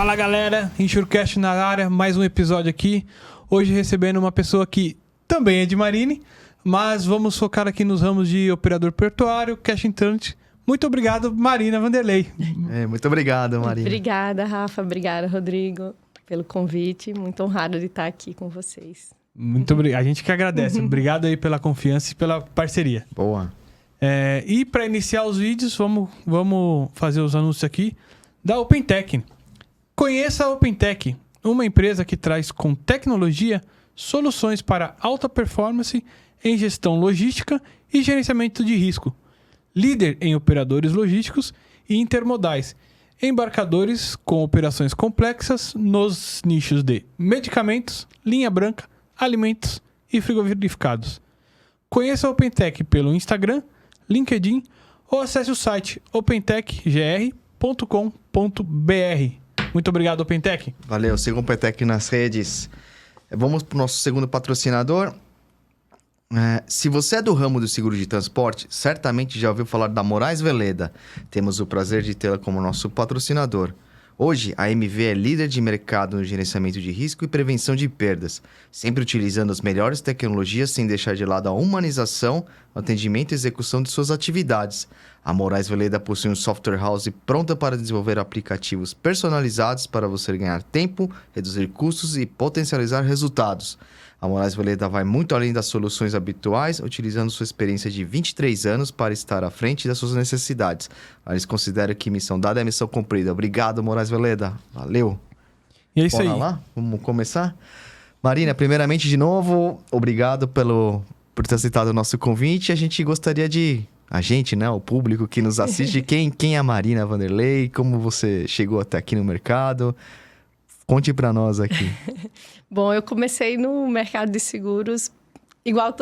Fala galera, Insurecast na área, mais um episódio aqui. Hoje recebendo uma pessoa que também é de Marine, mas vamos focar aqui nos ramos de operador portuário, cash entrante. Muito obrigado, Marina Vanderlei. Muito obrigado, Marina. Obrigada, Rafa. Obrigada, Rodrigo, pelo convite. Muito honrado de estar aqui com vocês. Muito obrigado. A gente que agradece. Obrigado aí pela confiança e pela parceria. Boa. E para iniciar os vídeos, vamos fazer os anúncios aqui da OpenTech. Conheça a OpenTech, uma empresa que traz com tecnologia soluções para alta performance em gestão logística e gerenciamento de risco. Líder em operadores logísticos e intermodais, embarcadores com operações complexas nos nichos de medicamentos, linha branca, alimentos e frigorificados. Conheça a OpenTech pelo Instagram, LinkedIn ou acesse o site opentechgr.com.br. Muito obrigado, OpenTech. Valeu, siga o OpenTech nas redes. Vamos para o nosso segundo patrocinador. Se você é do ramo do seguro de transporte, certamente já ouviu falar da Moraes Veleda. Temos o prazer de tê-la como nosso patrocinador. Hoje, a MV é líder de mercado no gerenciamento de risco e prevenção de perdas, sempre utilizando as melhores tecnologias sem deixar de lado a humanização, atendimento e execução de suas atividades. A Moraes Veleda possui um software house pronta para desenvolver aplicativos personalizados para você ganhar tempo, reduzir custos e potencializar resultados. A Moraes Veleda vai muito além das soluções habituais, utilizando sua experiência de 23 anos para estar à frente das suas necessidades. Eles consideram que missão dada é missão cumprida. Obrigado, Moraes Veleda. Valeu. E é isso. Bora aí. Lá? Vamos começar? Marina, primeiramente, de novo, obrigado por ter aceitado o nosso convite. A gente gostaria de... A gente, né? O público que nos assiste. Quem é a Marina Vanderlei? Como você chegou até aqui no mercado? Conte para nós aqui. Bom, eu comecei no mercado de seguros igual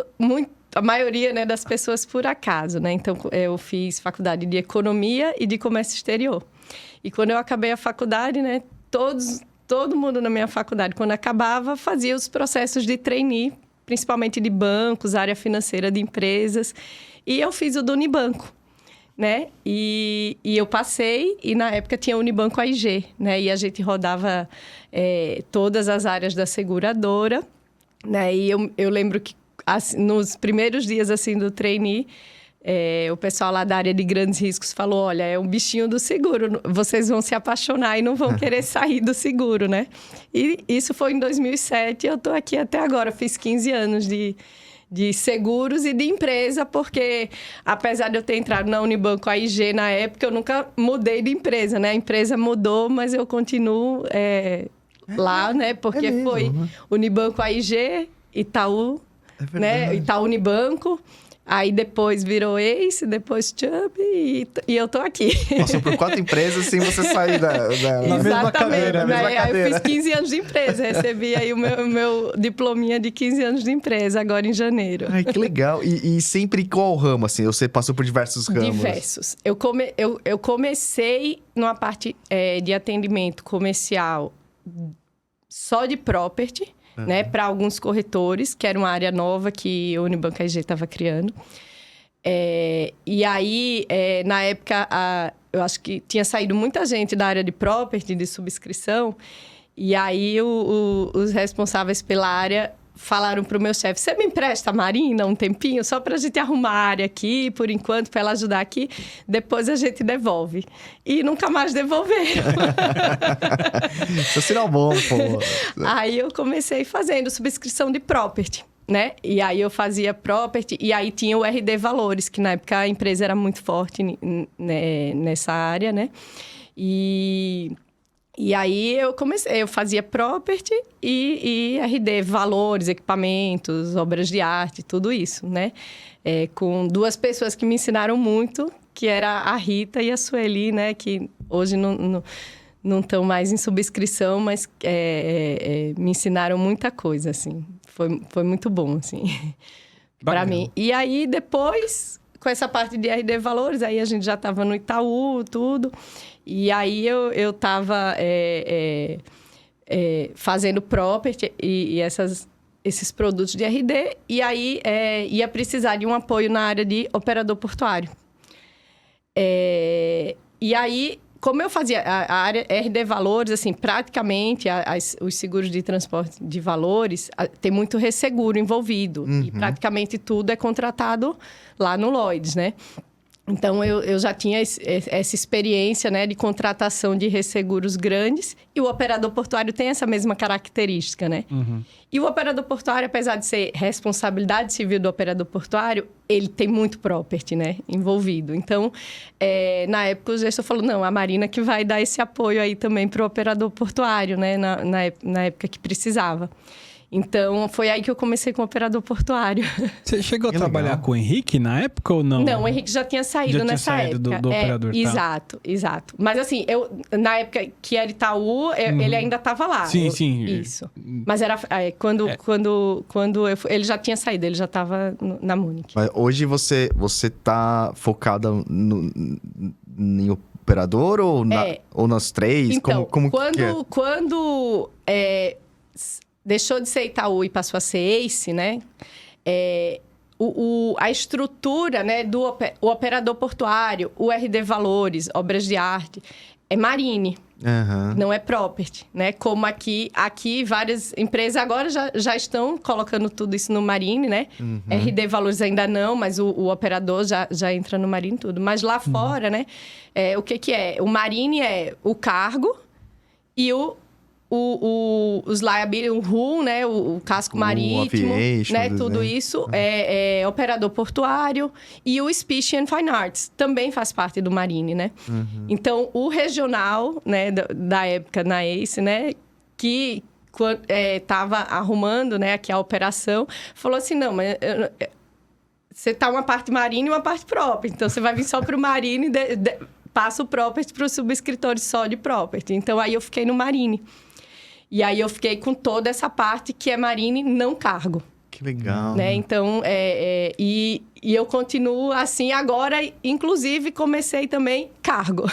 a maioria, né, das pessoas por acaso, né? Então, eu fiz faculdade de Economia e de Comércio Exterior. E quando eu acabei a faculdade, né, todo mundo na minha faculdade, quando acabava, fazia os processos de trainee, principalmente de bancos, área financeira de empresas. E eu fiz o do Unibanco, né? E eu passei, e na época tinha o Unibanco AIG, né? E a gente rodava todas as áreas da seguradora, né? E eu lembro que assim, nos primeiros dias assim do trainee, o pessoal lá da área de grandes riscos falou, olha, é um bichinho do seguro, vocês vão se apaixonar e não vão querer sair do seguro, né? E isso foi em 2007, eu tô aqui até agora, fiz 15 anos de seguros e de empresa, porque apesar de eu ter entrado na Unibanco AIG na época, eu nunca mudei de empresa, né? A empresa mudou, mas eu continuo lá, né? Porque foi Unibanco AIG, Itaú, né? Itaú Unibanco. Aí depois virou Ace, depois Chubb e eu tô aqui. Passou por 4 empresas sem você sair da mesma cadeira. Aí eu fiz 15 anos de empresa, recebi aí o meu diplominha de 15 anos de empresa, agora em janeiro. Ai, que legal. E sempre qual ramo, assim? Você passou por diversos ramos? Diversos. Eu comecei numa parte de atendimento comercial só de property, né, para alguns corretores, que era uma área nova que o Unibanco AIG estava criando. E aí, na época, eu acho que tinha saído muita gente da área de property, de subscrição, e aí os responsáveis pela área falaram para o meu chefe, você me empresta a Marina um tempinho, só para a gente arrumar a área aqui, por enquanto, para ela ajudar aqui, depois a gente devolve. E nunca mais devolveram. Isso é sinal bom, pô. Aí eu comecei fazendo subscrição de property, né? E aí eu fazia property, e aí tinha o RD Valores, que na época a empresa era muito forte nessa área, né? E aí eu fazia property e RD, valores, equipamentos, obras de arte, tudo isso, né? Com 2 pessoas que me ensinaram muito, que era a Rita e a Sueli, né? Que hoje não estão mais em subscrição, mas me ensinaram muita coisa, assim. Foi muito bom, assim, para mim. E aí, depois, com essa parte de RD Valores, aí a gente já estava no Itaú, tudo. E aí eu estava fazendo property e esses produtos de RD. E aí ia precisar de um apoio na área de operador portuário. E aí como eu fazia a área RD Valores, assim, praticamente os seguros de transporte de valores tem muito resseguro envolvido. E praticamente tudo é contratado lá no Lloyds, né? Então, eu já tinha essa experiência, né, de contratação de resseguros grandes. E o operador portuário tem essa mesma característica, né? E o operador portuário, apesar de ser responsabilidade civil do operador portuário, ele tem muito property, né, envolvido. Então, na época, o gestor falou, não, a Marina que vai dar esse apoio aí também para o operador portuário, né, na época que precisava. Então, foi aí que eu comecei com o operador portuário. Você chegou a Que trabalhar legal. com o Henrique na época ou não? Não, o Henrique já tinha saído nessa época. Do operador, tá? Exato. Mas assim, na época que era Itaú, ele ainda estava lá. Sim. Isso. Mas era quando ele já tinha saído, ele já estava na Munich. Mas hoje você tá focada em operador ou nas três? Então, como que é? quando deixou de ser Itaú e passou a ser Ace, né? A estrutura, né, o operador portuário, o RD Valores, obras de arte, é Marine, não é property, né? Como aqui várias empresas agora já estão colocando tudo isso no Marine, né? RD Valores ainda não, mas o operador já entra no Marine tudo. Mas lá fora, né? O que é? O Marine é o cargo e os liability, o RUM, né? O casco marítimo, né? Tudo isso é operador portuário. E o Speech and Fine Arts também faz parte do Marine, né? Então, o regional, né? Da época na ACE, né? Que estava arrumando, né? Aqui a operação, falou assim, não, mas... você tá uma parte Marine e uma parte própria. Então, você vai vir só para o Marine passa o property para os subscritores só de property. Então, aí eu fiquei no Marine. E aí eu fiquei com toda essa parte que é Marine não cargo. Que legal. Né? Então, e eu continuo assim agora, inclusive comecei também cargo.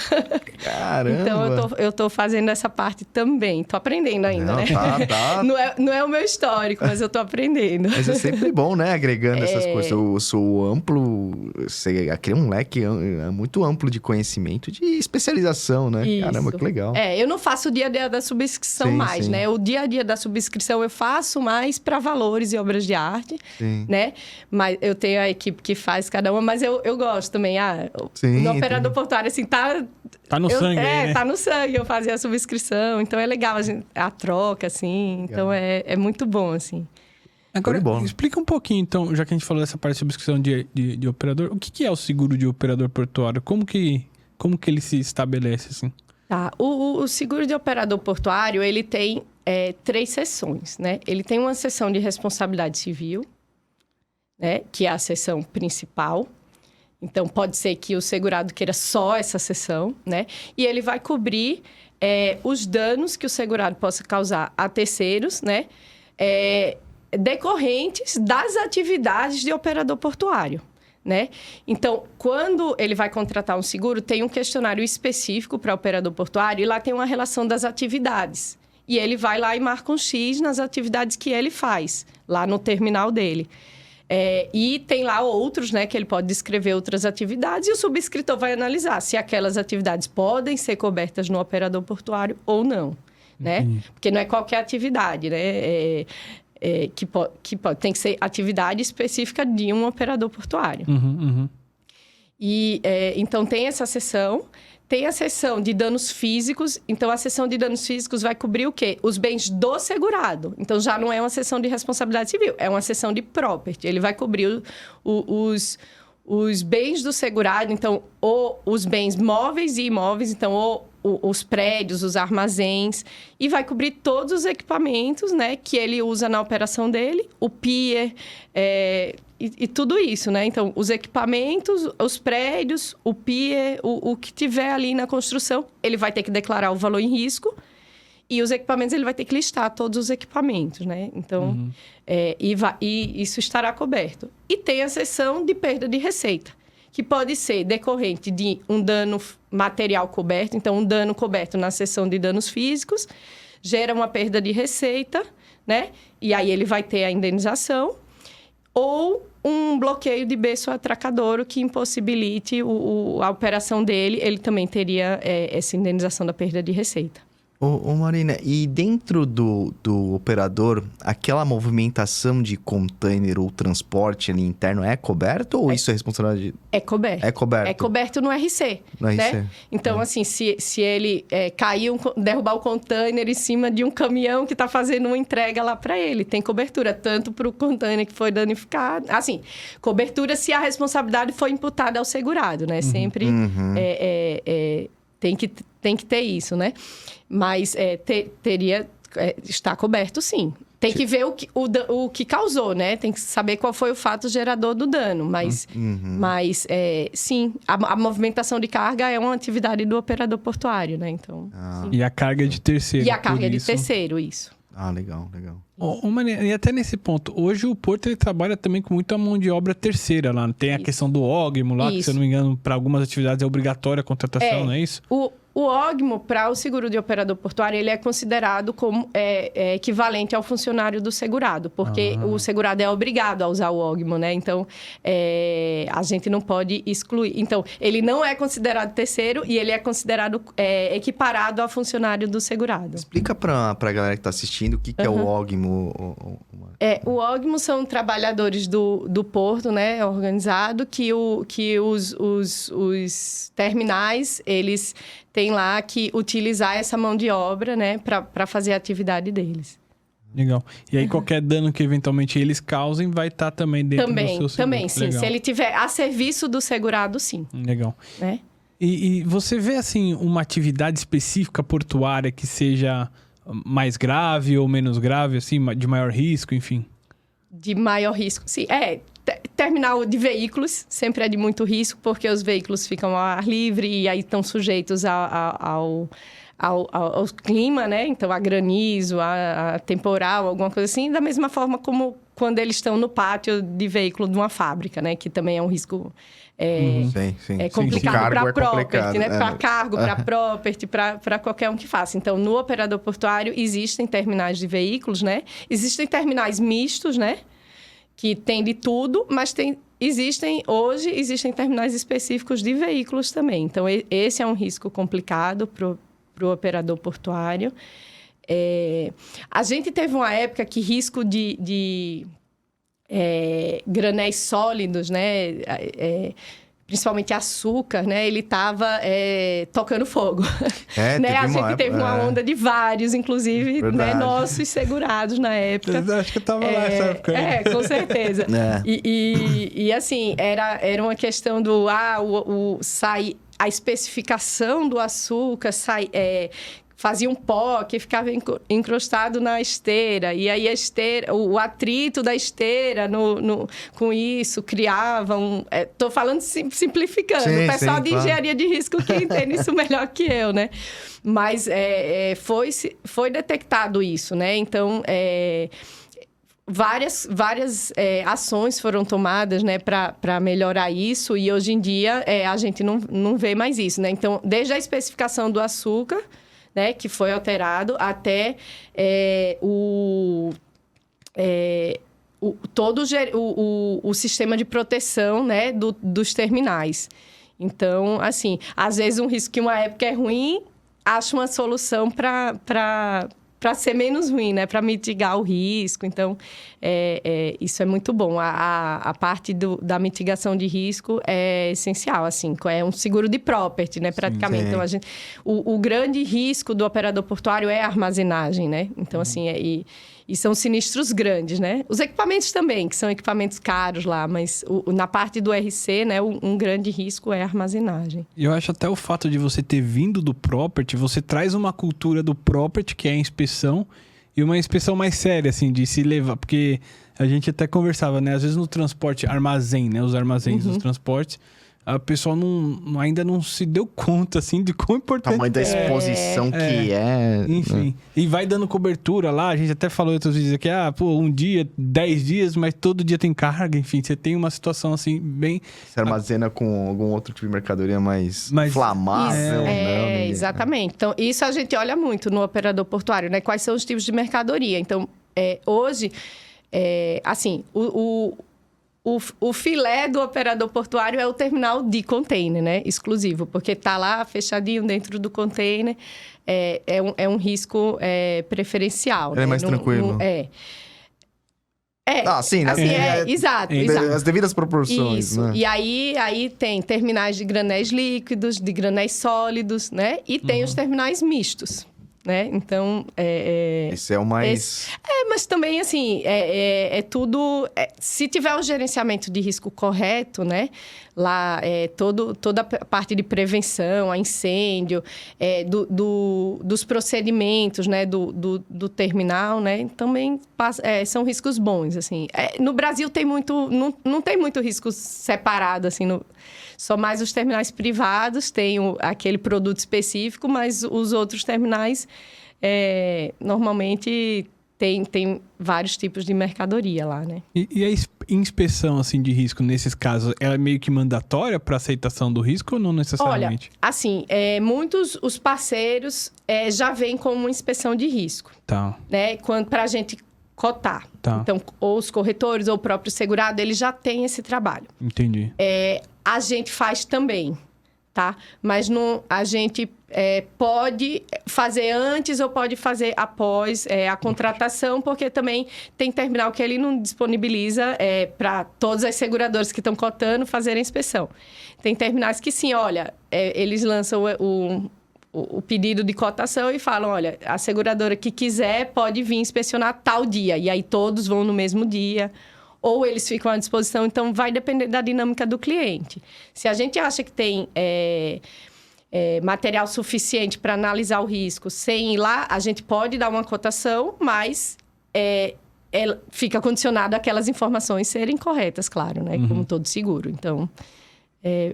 Caramba! Então, eu tô fazendo essa parte também. Tô aprendendo ainda, Não, né? Tá. Não é o meu histórico, mas eu tô aprendendo. Mas é sempre bom, né? Agregando essas coisas. Eu sou amplo, você cria um leque muito amplo de conhecimento, de especialização, né? Isso. Caramba, que legal. Eu não faço o dia a dia da subscrição mais, né? O dia a dia da subscrição eu faço mais para valores e obras de arte, né? Mas eu tenho a equipe que faz cada uma, mas eu gosto também. No operador portuário, assim, tá no sangue aí, né? Tá no sangue, eu fazia a subscrição. Então, é legal a troca, assim. Então, é muito bom, assim. Agora, explica um pouquinho, então, já que a gente falou dessa parte de subscrição de operador, o que é o seguro de operador portuário? Como que ele se estabelece, assim? Tá. O seguro de operador portuário, ele tem 3 seções, né? Ele tem uma seção de responsabilidade civil, né? Que é a seção principal. Então, pode ser que o segurado queira só essa seção, né? E ele vai cobrir os danos que o segurado possa causar a terceiros, né? Decorrentes das atividades de operador portuário, né? Então, quando ele vai contratar um seguro, tem um questionário específico para operador portuário e lá tem uma relação das atividades. E ele vai lá e marca um X nas atividades que ele faz, lá no terminal dele. E tem lá outros, né, que ele pode descrever outras atividades e o subscritor vai analisar se aquelas atividades podem ser cobertas no operador portuário ou não, né? Porque não é qualquer atividade, né? Tem que ser atividade específica de um operador portuário. E, então, tem essa seção. Tem a seção de danos físicos. Então, a seção de danos físicos vai cobrir o quê? Os bens do segurado. Então, já não é uma seção de responsabilidade civil. É uma seção de property. Ele vai cobrir os bens do segurado. Então, os bens móveis e imóveis. Então, os prédios, os armazéns. E vai cobrir todos os equipamentos, né? Que ele usa na operação dele. O pier... E tudo isso, né? Então, os equipamentos, os prédios, o pier, o que tiver ali na construção, ele vai ter que declarar o valor em risco. E os equipamentos, ele vai ter que listar todos os equipamentos, né? Então, e isso estará coberto. E tem a seção de perda de receita, que pode ser decorrente de um dano material coberto. Então, um dano coberto na seção de danos físicos gera uma perda de receita, né? E aí, ele vai ter a indenização. Ou um bloqueio de berço atracadouro que impossibilite a operação dele, ele também teria essa indenização da perda de receita. Ô Marina, e dentro do operador, aquela movimentação de container ou transporte ali interno é coberto ou isso é responsabilidade? É coberto. É coberto. É coberto no RC, No né? RC. Então, assim, se ele derrubar o container em cima de um caminhão que está fazendo uma entrega lá para ele, tem cobertura, tanto para o container que foi danificado. Assim, cobertura se a responsabilidade foi imputada ao segurado, né? Sempre tem que ter isso, né? Mas está coberto, sim. Tem que ver o que causou, né? Tem que saber qual foi o fato gerador do dano. Mas sim, a movimentação de carga é uma atividade do operador portuário, né? Então, E a carga é de terceiro. E a carga é de terceiro, isso. Ah, legal. E até nesse ponto, hoje o Porto ele trabalha também com muita mão de obra terceira lá. Tem a questão do OGMO lá, que se eu não me engano, para algumas atividades é obrigatória a contratação, não é isso? O OGMO, para o seguro de operador portuário, ele é considerado como equivalente ao funcionário do segurado, porque o segurado é obrigado a usar o OGMO, né? Então, a gente não pode excluir. Então, ele não é considerado terceiro e ele é considerado equiparado ao funcionário do segurado. Explica para a galera que está assistindo o que é o OGMO. O OGMO são trabalhadores do porto, né, organizado, que os terminais, eles têm lá que utilizar essa mão de obra, né, para fazer a atividade deles. Legal. E aí qualquer dano que eventualmente eles causem vai estar também dentro do seu seguro. Também, sim. Legal. Se ele tiver a serviço do segurado, sim. Legal. Né? E você vê, assim, uma atividade específica portuária que seja mais grave ou menos grave, assim, de maior risco, enfim? De maior risco, sim. Terminal de veículos sempre é de muito risco, porque os veículos ficam ao ar livre e aí estão sujeitos ao clima, né? Então, a granizo, a temporal, alguma coisa assim. Da mesma forma como quando eles estão no pátio de veículo de uma fábrica, né? Que também é um risco... É complicado para property, né? Para cargo, para property, para qualquer um que faça. Então, no operador portuário, existem terminais de veículos, né? Existem terminais mistos, né? Que tem de tudo, mas existem terminais específicos de veículos também. Então, esse é um risco complicado para o operador portuário. A gente teve uma época que risco de granéis sólidos, né? Principalmente açúcar, né? Ele estava tocando fogo. Né? A gente teve uma onda de vários, inclusive, né? Nossos segurados na época. Eu acho que eu estava lá nessa época. Com certeza. E assim, era uma questão do... a especificação do açúcar fazia um pó que ficava encrostado na esteira. E aí o atrito da esteira com isso criava um... Estou falando simplificando. O pessoal de engenharia de risco que entende isso melhor que eu, né? Mas foi detectado isso, né? Então, várias ações foram tomadas, né, para melhorar isso. E hoje em dia a gente não vê mais isso, né? Então, desde a especificação do açúcar... né, que foi alterado, até todo o sistema de proteção, né, dos terminais. Então, assim, às vezes um risco que uma época é ruim, acha uma solução para ser menos ruim, né? Para mitigar o risco. Então, isso é muito bom. A parte da mitigação de risco é essencial, assim. É um seguro de property, né? Praticamente. Sim. Então, o grande risco do operador portuário é a armazenagem, né? Então, assim, e são sinistros grandes, né? Os equipamentos também, que são equipamentos caros lá, mas na parte do RC, né, um grande risco é a armazenagem. E eu acho até o fato de você ter vindo do property, você traz uma cultura do property, que é a inspeção, e uma inspeção mais séria, assim, de se levar, porque a gente até conversava, né? Às vezes no transporte, armazém, né? Os armazéns dos transportes, a pessoa ainda não se deu conta, assim, de quão importante o tamanho da exposição que é. Enfim. E vai dando cobertura lá. A gente até falou em outros vídeos aqui. um dia, 10 dias, mas todo dia tem carga. Enfim, você tem uma situação, assim, bem... Você armazena com algum outro tipo de mercadoria mais inflamável. Exatamente. Então, isso a gente olha muito no operador portuário, né? Quais são os tipos de mercadoria. Então, hoje, assim, o filé do operador portuário é o terminal de container, né? Exclusivo, porque está lá fechadinho dentro do container. É um risco preferencial. Ele é mais tranquilo. Sim, né? Assim, exato. As devidas proporções, Isso. né? E aí tem terminais de granéis líquidos, de granéis sólidos, né? E tem os terminais mistos, né? Então, Esse é o mais... mas também, assim, tudo... se tiver o gerenciamento de risco correto, né? Lá, toda a parte de prevenção, a incêndio, dos procedimentos, né? Do terminal, né? Também são riscos bons, assim. No Brasil tem muito... Não tem muito risco separado, assim, só mais os terminais privados têm aquele produto específico, mas os outros terminais, normalmente, tem vários tipos de mercadoria lá, né? E a inspeção, assim, de risco, nesses casos, ela é meio que mandatória para aceitação do risco ou não necessariamente? Olha, assim, muitos os parceiros já vêm com uma inspeção de risco. Tá. Né? Para a gente cotar. Tá. Então, ou os corretores ou o próprio segurado, ele já tem esse trabalho. Entendi. A gente faz também, tá? Mas a gente pode fazer antes ou pode fazer após a contratação, porque também tem terminal que ele não disponibiliza para todas as seguradoras que estão cotando fazerem a inspeção. Tem terminais que sim, olha, eles lançam o pedido de cotação e falam, olha, a seguradora que quiser pode vir inspecionar tal dia. E aí todos vão no mesmo dia. Ou eles ficam à disposição. Então, vai depender da dinâmica do cliente. Se a gente acha que tem material suficiente para analisar o risco sem ir lá, a gente pode dar uma cotação, mas fica condicionado àquelas informações serem corretas, claro, né? Como todo seguro. Então,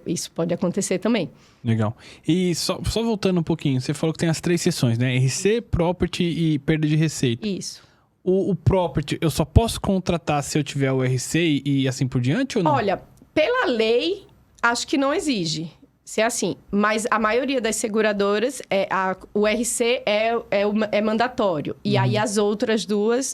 isso pode acontecer também. Legal. E só voltando um pouquinho, você falou que tem as 3 seções, né? RC, Property e perda de receita. Isso. O Property, eu só posso contratar se eu tiver o RC e assim por diante ou não? Olha, pela lei, acho que não exige ser assim. Mas a maioria das seguradoras, o RC é mandatório. E aí as outras duas,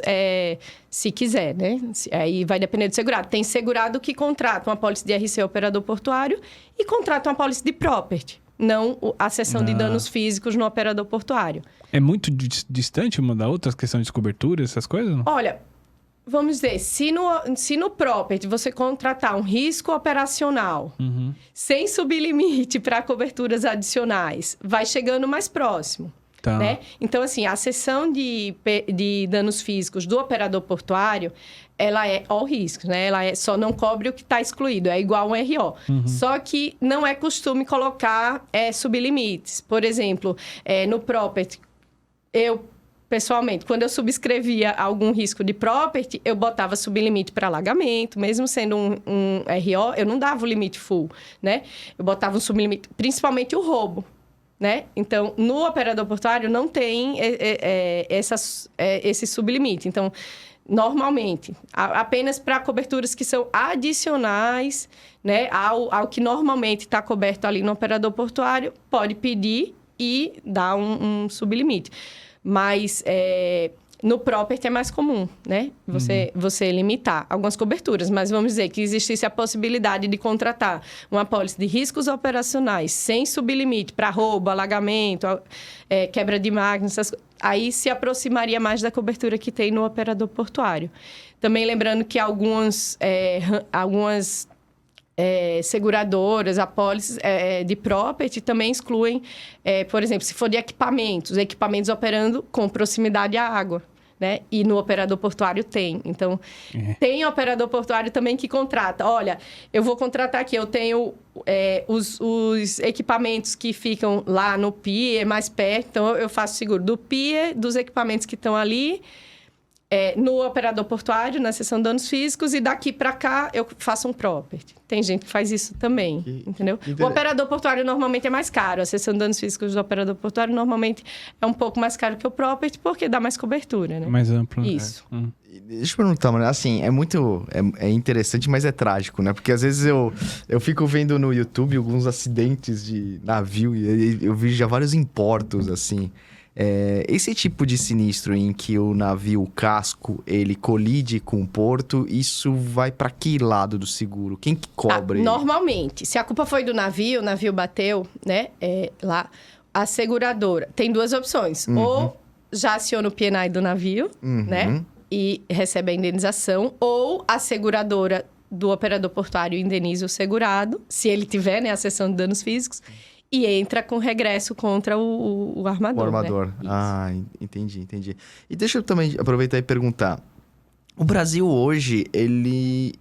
se quiser, né? Aí vai depender do segurado. Tem segurado que contrata uma apólice de RC operador portuário e contrata uma apólice de Property. Não a seção de danos físicos no operador portuário. É muito distante uma da outra, as questões de cobertura, essas coisas? Não? Olha, vamos dizer, se no Property você contratar um risco operacional sem sublimite para coberturas adicionais, vai chegando mais próximo. Tá. Né? Então, assim, a seção de danos físicos do operador portuário, ela é all risco, né? Ela só não cobre o que está excluído, é igual um RO. Só que não é costume colocar sublimites. Por exemplo, no Property, pessoalmente, quando eu subscrevia algum risco de Property, eu botava sublimite para alagamento, mesmo sendo um RO, eu não dava o limite full, né? Eu botava um sublimite, principalmente o roubo. Né? Então, no operador portuário não tem esse sublimite. Então, normalmente, apenas para coberturas que são adicionais, né, ao que normalmente está coberto ali no operador portuário, pode pedir e dar um sublimite. Mas no Property é mais comum, né? Você limitar algumas coberturas. Mas vamos dizer que existisse a possibilidade de contratar uma apólice de riscos operacionais sem sublimite para roubo, alagamento, quebra de máquinas, aí se aproximaria mais da cobertura que tem no operador portuário. Também lembrando que algumas seguradoras, apólices de Property também excluem, por exemplo, se for de equipamentos operando com proximidade à água, né? E no operador portuário tem. Então, tem operador portuário também que contrata. Olha, eu vou contratar aqui, eu tenho os equipamentos que ficam lá no pier, mais perto, então eu faço seguro do pier, dos equipamentos que estão ali, no operador portuário, na seção de danos físicos, e daqui para cá eu faço um Property. Tem gente que faz isso também, entendeu? O operador portuário normalmente é mais caro. A seção de danos físicos do operador portuário normalmente é um pouco mais caro que o Property, porque dá mais cobertura, né? Mais amplo. Isso. Deixa eu perguntar, mano, assim, é interessante, mas é trágico, né? Porque às vezes eu fico vendo no YouTube alguns acidentes de navio e eu vi já vários importos, assim. Esse tipo de sinistro em que o navio, o casco, ele colide com o porto, isso vai para que lado do seguro? Quem que cobre? Normalmente, se a culpa foi do navio, o navio bateu, né, lá, a seguradora tem duas opções. Ou já aciona o P&I do navio, né, e recebe a indenização, ou a seguradora do operador portuário indeniza o segurado, se ele tiver, né, a cessão de danos físicos, e entra com regresso contra o armador. O armador. Né? Entendi. E deixa eu também aproveitar e perguntar. O Brasil hoje, ele...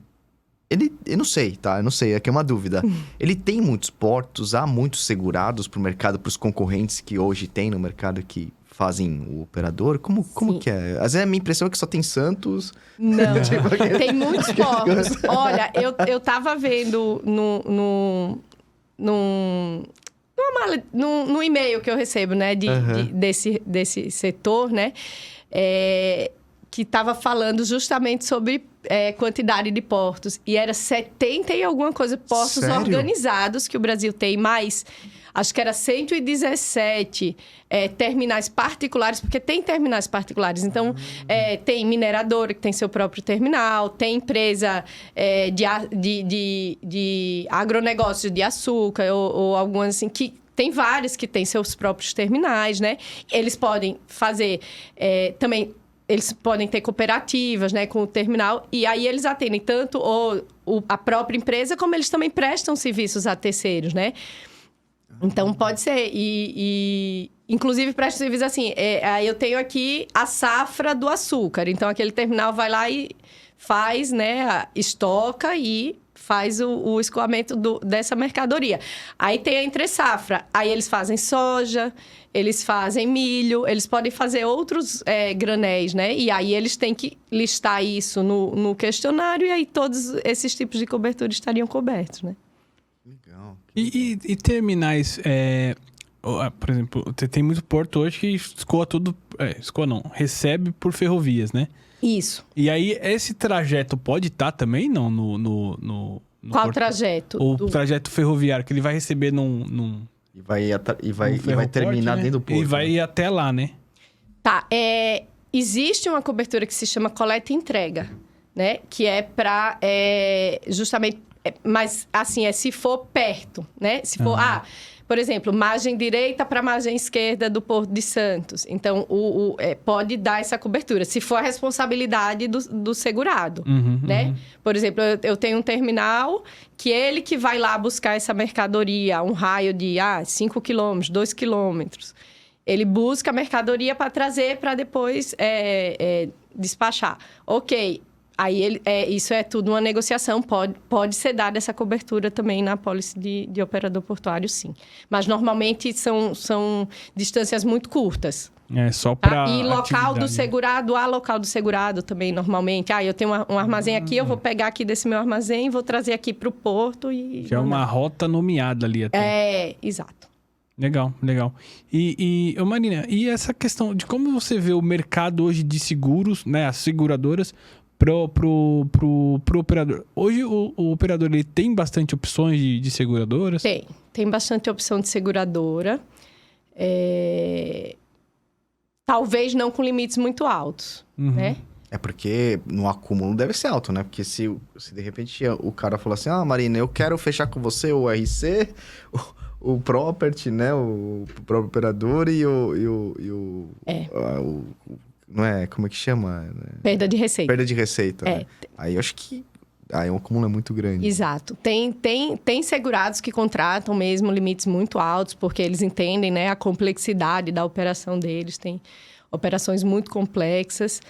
Eu não sei, tá? Eu não sei, aqui é uma dúvida. Ele tem muitos portos, há muitos segurados para o mercado, para os concorrentes que hoje tem no mercado que fazem o operador? Como que é? Às vezes a minha impressão é que só tem Santos. Não, tem muitos portos. Olha, eu tava vendo no e-mail que eu recebo, né, desse setor, né, que estava falando justamente sobre quantidade de portos. E era 70 e alguma coisa portos organizados que o Brasil tem, mais acho que era 117 terminais particulares, porque tem terminais particulares. Então, tem mineradora que tem seu próprio terminal, tem empresa de agronegócio de açúcar, ou algumas assim, que tem vários que têm seus próprios terminais, né? Eles podem fazer também... Eles podem ter cooperativas, né, com o terminal, e aí eles atendem tanto a própria empresa, como eles também prestam serviços a terceiros, né? Então, pode ser. Inclusive, presta serviço assim, eu tenho aqui a safra do açúcar. Então, aquele terminal vai lá e faz, né, estoca e faz o escoamento dessa mercadoria. Aí tem a entre-safra. Aí eles fazem soja, eles fazem milho, eles podem fazer outros granéis, né? E aí eles têm que listar isso no questionário e aí todos esses tipos de cobertura estariam cobertos, né? Legal. E terminais, por exemplo, tem muito porto hoje que escoa tudo... escoa não, recebe por ferrovias, né? Isso. E aí, esse trajeto pode estar também não, no Qual porto? trajeto? O trajeto ferroviário, que ele vai receber num E vai terminar né? dentro do porto. E vai ir até lá, né? Tá, existe uma cobertura que se chama coleta e entrega, né? Que é para justamente... mas, assim, se for perto, né? Se for... por exemplo, margem direita para margem esquerda do Porto de Santos. Então, pode dar essa cobertura, se for a responsabilidade do segurado, né? Por exemplo, eu tenho um terminal que ele que vai lá buscar essa mercadoria, um raio de 5 quilômetros, 2 quilômetros. Ele busca a mercadoria para trazer para depois despachar. Ok. Aí, isso é tudo uma negociação, pode ser dada essa cobertura também na apólice de operador portuário, sim. Mas, normalmente, são distâncias muito curtas. Só para E local do segurado também, normalmente. Eu tenho um armazém aqui, eu vou pegar aqui desse meu armazém, vou trazer aqui para o porto e... Já é uma rota nomeada ali até. Exato. Legal. Marina, e essa questão de como você vê o mercado hoje de seguros, né, as seguradoras... Pro operador. Hoje o operador ele tem bastante opções de seguradoras? Tem bastante opção de seguradora. Talvez não com limites muito altos, né? Porque no acúmulo deve ser alto, né? Porque se de repente o cara falar assim, Marina, eu quero fechar com você o RC, o property, né? O próprio operador e o não é? Como é que chama? Perda de receita. Perda de receita. Né? Aí eu acho que... Aí o acúmulo é muito grande. Exato. Tem segurados que contratam mesmo limites muito altos, porque eles entendem, né, a complexidade da operação deles. Tem operações muito complexas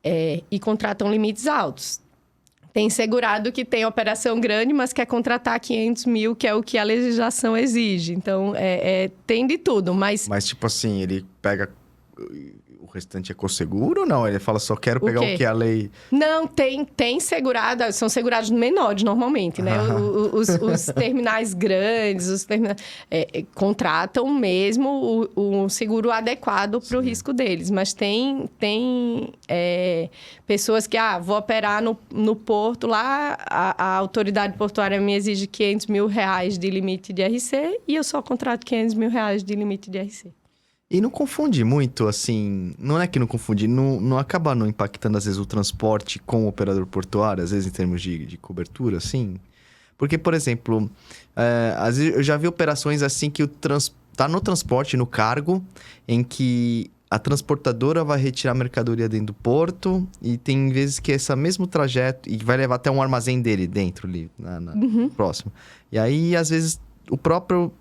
e contratam limites altos. Tem segurado que tem operação grande, mas quer contratar 500 mil, que é o que a legislação exige. Então, tem de tudo, mas... Mas, tipo assim, ele pega... O restante é co-seguro ou não? Ele fala, só quero pegar o que a lei... Não, tem segurado. São segurados menores, normalmente, né? Os terminais grandes, os terminais... contratam mesmo o seguro adequado para o risco deles. Mas tem pessoas que... vou operar no porto lá, a autoridade portuária me exige 500 mil reais de limite de RC e eu só contrato 500 mil reais de limite de RC. E não confunde muito, assim... Não é que não confunde, não acaba não impactando, às vezes, o transporte com o operador portuário, às vezes, em termos de cobertura, assim? Porque, por exemplo, às vezes eu já vi operações assim que tá no transporte, no cargo, em que a transportadora vai retirar a mercadoria dentro do porto e tem vezes que esse mesmo trajeto... E vai levar até um armazém dele dentro ali, próximo. E aí, às vezes...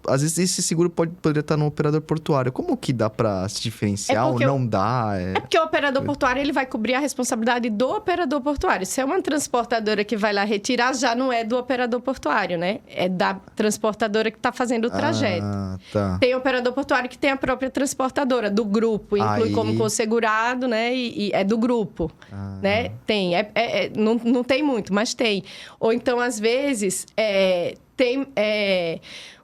Às vezes esse seguro poderia estar no operador portuário. Como que dá para se diferenciar ou não dá? É porque o operador portuário ele vai cobrir a responsabilidade do operador portuário. Se é uma transportadora que vai lá retirar, já não é do operador portuário, né? É da transportadora que está fazendo o trajeto. Tá. Tem operador portuário que tem a própria transportadora, do grupo. Inclui como consegurado, né? E é do grupo, né? Tem. Não tem muito, mas tem. Ou então, às vezes... Tem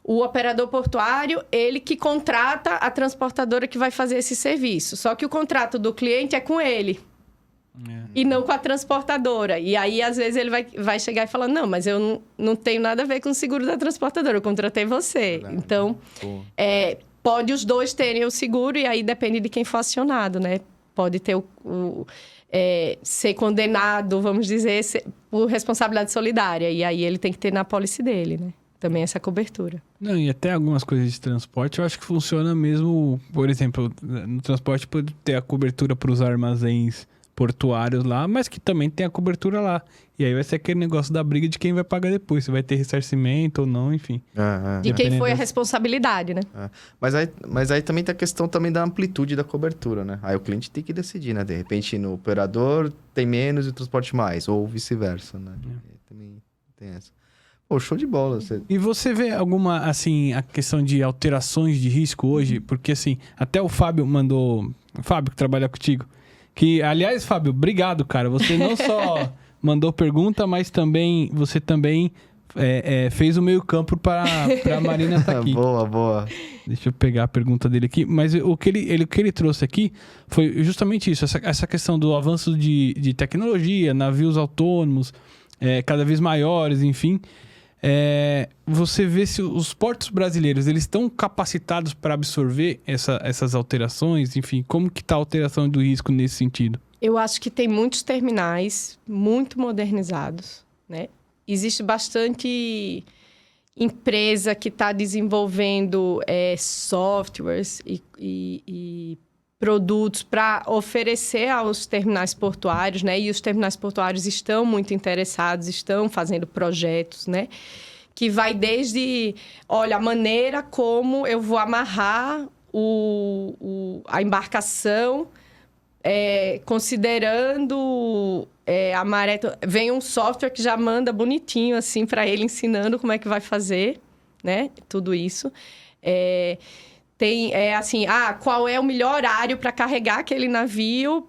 o operador portuário, ele que contrata a transportadora que vai fazer esse serviço. Só que o contrato do cliente é com ele. E não com a transportadora. E aí, às vezes, ele vai chegar e falar, não, mas eu não tenho nada a ver com o seguro da transportadora, eu contratei você. Então, pode os dois terem o seguro e aí depende de quem for acionado, né? Pode ter ser condenado, vamos dizer, por responsabilidade solidária. E aí ele tem que ter na apólice dele, né? Também essa cobertura. Não, e até algumas coisas de transporte eu acho que funciona mesmo, por exemplo, no transporte pode ter a cobertura para os armazéns portuários lá, mas que também tem a cobertura lá. E aí vai ser aquele negócio da briga de quem vai pagar depois, se vai ter ressarcimento ou não, enfim. De quem foi a responsabilidade, né? Mas aí também tem a questão também da amplitude da cobertura, né? Aí o cliente tem que decidir, né? De repente, no operador tem menos e o transporte mais, ou vice-versa, né? Também tem essa. Pô, show de bola. E você vê alguma, assim, a questão de alterações de risco hoje? Porque, assim, até o Fábio mandou... O Fábio que trabalha contigo. Que, aliás, Fábio, obrigado, cara. Você não só mandou pergunta, mas também você também fez o meio campo para a Marina estar aqui. Boa. Deixa eu pegar a pergunta dele aqui. Mas o que ele trouxe aqui foi justamente isso. Essa questão do avanço de tecnologia, navios autônomos, cada vez maiores, enfim. Você vê se os portos brasileiros eles estão capacitados para absorver essas alterações, enfim, como que está a alteração do risco nesse sentido? Eu acho que tem muitos terminais muito modernizados, né? Existe bastante empresa que está desenvolvendo softwares e produtos para oferecer aos terminais portuários, né? E os terminais portuários estão muito interessados, estão fazendo projetos, né? Que vai desde, olha, a maneira como eu vou amarrar a embarcação, considerando a maré... Vem um software que já manda bonitinho, assim, para ele, ensinando como é que vai fazer, né? Tudo isso. Tem, assim, qual é o melhor horário para carregar aquele navio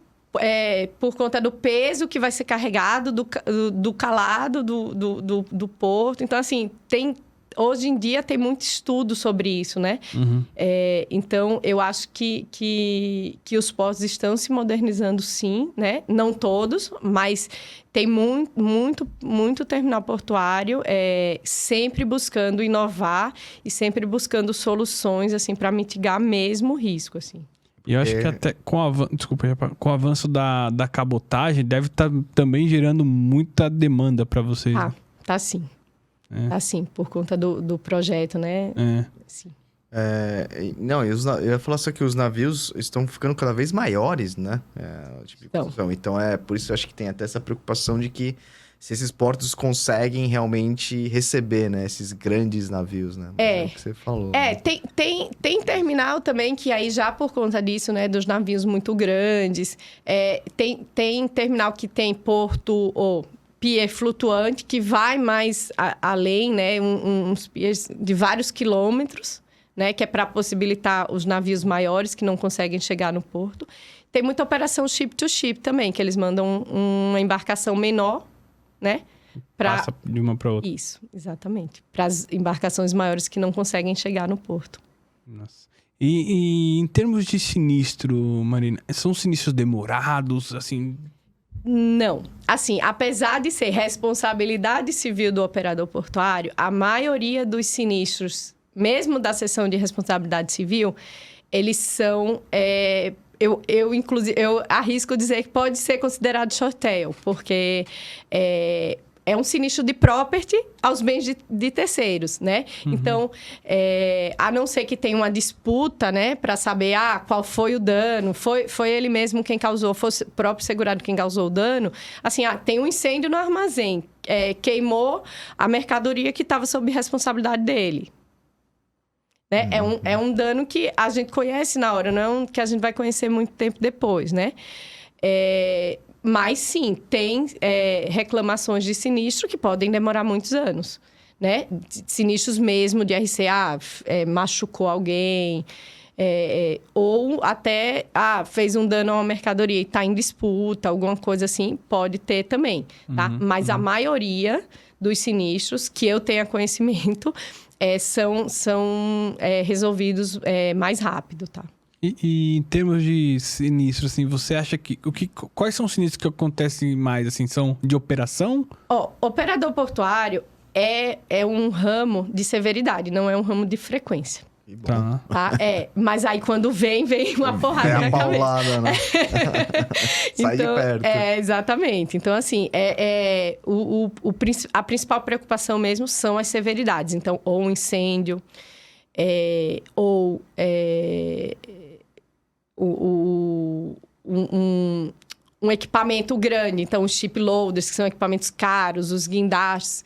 por conta do peso que vai ser carregado, do calado do porto. Então, assim, hoje em dia tem muito estudo sobre isso, né? Uhum. Então, eu acho que os portos estão se modernizando, sim, né? Não todos, mas tem muito terminal portuário sempre buscando inovar e sempre buscando soluções, assim, para mitigar mesmo o risco, assim. E eu acho que até com o avanço da cabotagem deve estar também gerando muita demanda para vocês. Tá sim. Tá sim, por conta do projeto, né? Sim. Não, eu ia falar só que os navios estão ficando cada vez maiores, né? Então, por isso eu acho que tem até essa preocupação de que se esses portos conseguem realmente receber, né? Esses grandes navios, né? É o que você falou. Né? Tem terminal também que aí já por conta disso, né? Dos navios muito grandes. Tem terminal que tem porto ou pier flutuante que vai mais além, né? Uns piers de vários quilômetros, né? Que é para possibilitar os navios maiores que não conseguem chegar no porto. Tem muita operação ship-to-ship também, que eles mandam uma embarcação menor, né? Passa de uma para outra. Isso, exatamente. Para as embarcações maiores que não conseguem chegar no porto. Nossa. E em termos de sinistro, Marina, são sinistros demorados, assim? Não. Assim, apesar de ser responsabilidade civil do operador portuário, a maioria dos sinistros, mesmo da seção de responsabilidade civil, eles são... inclusive, eu arrisco dizer que pode ser considerado short tail, porque é um sinistro de property aos bens de terceiros, né? Então, a não ser que tenha uma disputa, né? Para saber, qual foi o dano, foi ele mesmo quem causou, foi o próprio segurado quem causou o dano. Assim, tem um incêndio no armazém, queimou a mercadoria que estava sob responsabilidade dele. Né? É um dano que a gente conhece na hora, não é um que a gente vai conhecer muito tempo depois, né? Mas, sim, tem reclamações de sinistro que podem demorar muitos anos, né? Sinistros mesmo de RCA, machucou alguém, ou até fez um dano a uma mercadoria e está em disputa, alguma coisa assim, pode ter também, tá? Mas a maioria dos sinistros que eu tenha conhecimento são resolvidos mais rápido, tá? E em termos de sinistro, assim, você acha quais são os sinistros que acontecem mais, assim, são de operação? Operador portuário é um ramo de severidade, não é um ramo de frequência. Tá. Mas aí quando vem uma porrada na cabeça. Paulada, né? Sai de perto. Exatamente. Então, assim, a principal preocupação mesmo são as severidades. Então, ou um incêndio, ou um equipamento grande. Então, os chip loaders, que são equipamentos caros, os guindastes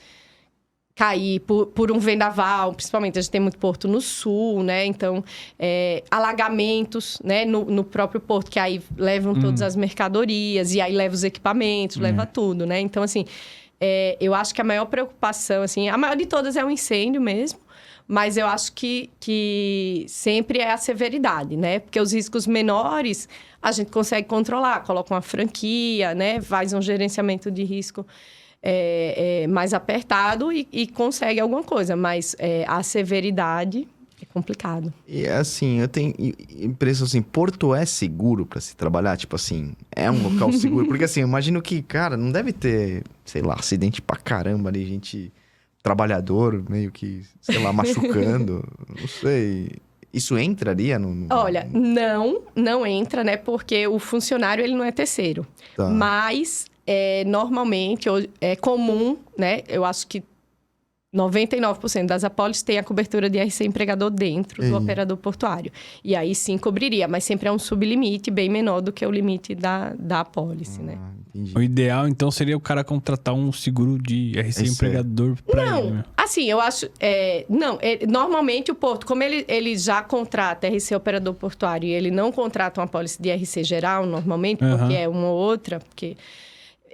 cair por um vendaval, principalmente a gente tem muito porto no sul, né? Então, alagamentos, né? No próprio porto, que aí levam todas as mercadorias, e aí leva os equipamentos, leva tudo, né? Então, assim, eu acho que a maior preocupação, assim, a maior de todas é o incêndio mesmo, mas eu acho que sempre é a severidade, né? Porque os riscos menores a gente consegue controlar, coloca uma franquia, né? Faz um gerenciamento de risco mais apertado e consegue alguma coisa, mas a severidade é complicado. E assim, eu tenho impressão assim, Porto é seguro pra se trabalhar? Tipo assim, é um local seguro? Porque assim, eu imagino que, cara, não deve ter, sei lá, acidente pra caramba ali, gente, trabalhador meio que, sei lá, machucando, não sei... Isso entraria no... Olha, não entra, né? Porque o funcionário, ele não é terceiro. Tá. Mas... normalmente, é comum, né? Eu acho que 99% das apólices tem a cobertura de RC empregador dentro do operador portuário. E aí sim cobriria, mas sempre é um sublimite bem menor do que o limite da apólice, né? Entendi. O ideal, então, seria o cara contratar um seguro de RC empregador pra ele, né? Assim, eu acho... normalmente o porto, como ele já contrata RC operador portuário e ele não contrata uma apólice de RC geral, normalmente, porque é uma ou outra, porque...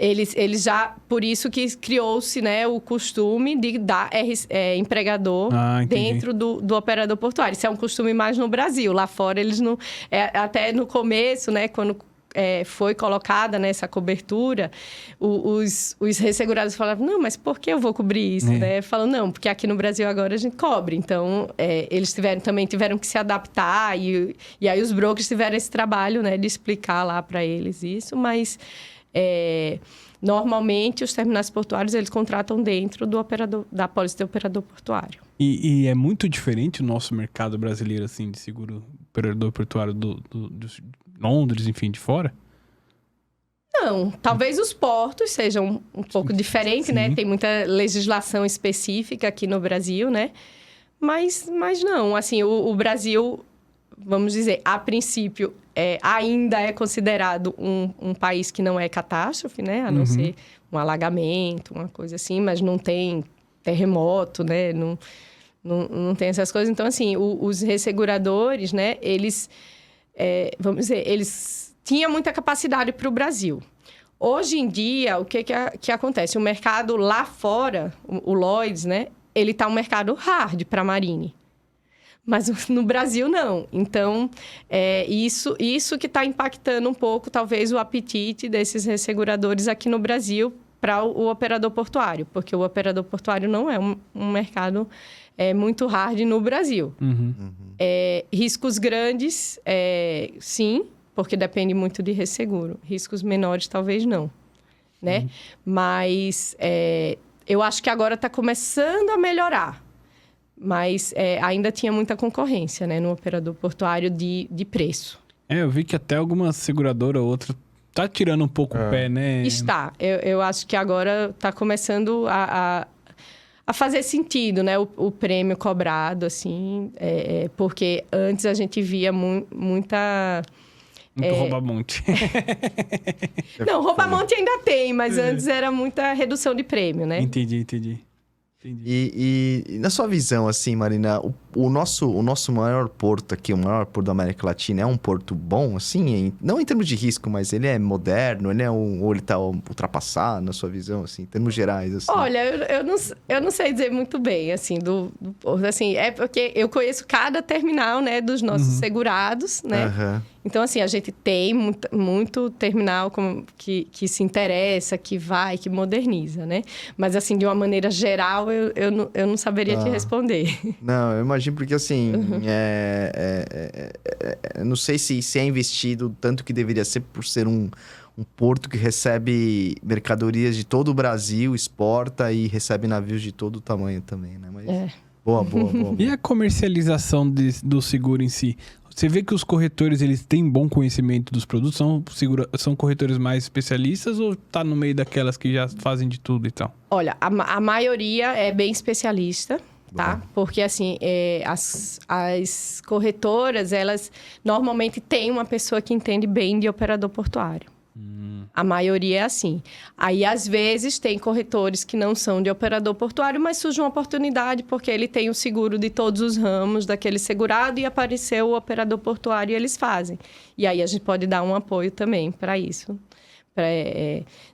Eles já... Por isso que criou-se, né, o costume de dar empregador dentro do operador portuário. Isso é um costume mais no Brasil. Lá fora, eles não... até no começo, né, quando foi colocada nessa cobertura, os ressegurados falavam, não, mas por que eu vou cobrir isso? Né? Falam, não, porque aqui no Brasil agora a gente cobre. Então, eles também tiveram que se adaptar e aí os brokers tiveram esse trabalho, né, de explicar lá para eles isso, mas... normalmente, os terminais portuários, eles contratam dentro da apólice de operador portuário. E é muito diferente o nosso mercado brasileiro, assim, de seguro operador portuário de Londres, enfim, de fora? Não, talvez os portos sejam um pouco diferentes, né? Tem muita legislação específica aqui no Brasil, né? Mas não, assim, o Brasil, vamos dizer, a princípio... ainda é considerado um país que não é catástrofe, né? A não ser um alagamento, uma coisa assim, mas não tem terremoto, né? Não tem essas coisas. Então, assim, os resseguradores, né? Eles, vamos dizer, eles tinham muita capacidade para o Brasil. Hoje em dia, o que acontece? O mercado lá fora, o Lloyd's, né? Ele está um mercado hard para a Marine. Mas no Brasil, não. Então, isso que está impactando um pouco, talvez, o apetite desses resseguradores aqui no Brasil para o operador portuário. Porque o operador portuário não é um mercado muito hard no Brasil. Riscos grandes, sim, porque depende muito de resseguro. Riscos menores, talvez não. Né? Mas eu acho que agora está começando a melhorar. Mas ainda tinha muita concorrência, né, no operador portuário de preço. Eu vi que até alguma seguradora ou outra tá tirando um pouco o pé, né? Está. Eu acho que agora está começando a fazer sentido, né? O prêmio cobrado, assim. Porque antes a gente via muita... Muito rouba-monte. Não, rouba-monte ainda tem, mas antes era muita redução de prêmio, né? Entendi. E na sua visão, assim, Marina, o nosso maior porto aqui, o maior porto da América Latina, é um porto bom, assim? Não em termos de risco, mas ele é moderno, ou ele tá ultrapassado, na sua visão, assim, em termos gerais, assim? Olha, eu não sei dizer muito bem, assim, do porto, assim, é porque eu conheço cada terminal, né, dos nossos segurados, né? Então, assim, a gente tem muito terminal que se interessa, que vai, que moderniza, né? Mas, assim, de uma maneira geral, eu não saberia te responder. Não, eu imagino porque, assim, não sei se é investido tanto que deveria ser por ser um porto que recebe mercadorias de todo o Brasil, exporta e recebe navios de todo o tamanho também, né? Mas boa. E a comercialização do seguro em si? Você vê que os corretores, eles têm bom conhecimento dos produtos? São corretores mais especialistas ou tá no meio daquelas que já fazem de tudo e tal? Olha, a maioria é bem especialista, tá? Porque, assim, as corretoras, elas normalmente têm uma pessoa que entende bem de operador portuário. A maioria é assim. Aí, às vezes, tem corretores que não são de operador portuário, mas surge uma oportunidade porque ele tem o seguro de todos os ramos daquele segurado e apareceu o operador portuário e eles fazem. E aí, a gente pode dar um apoio também para isso,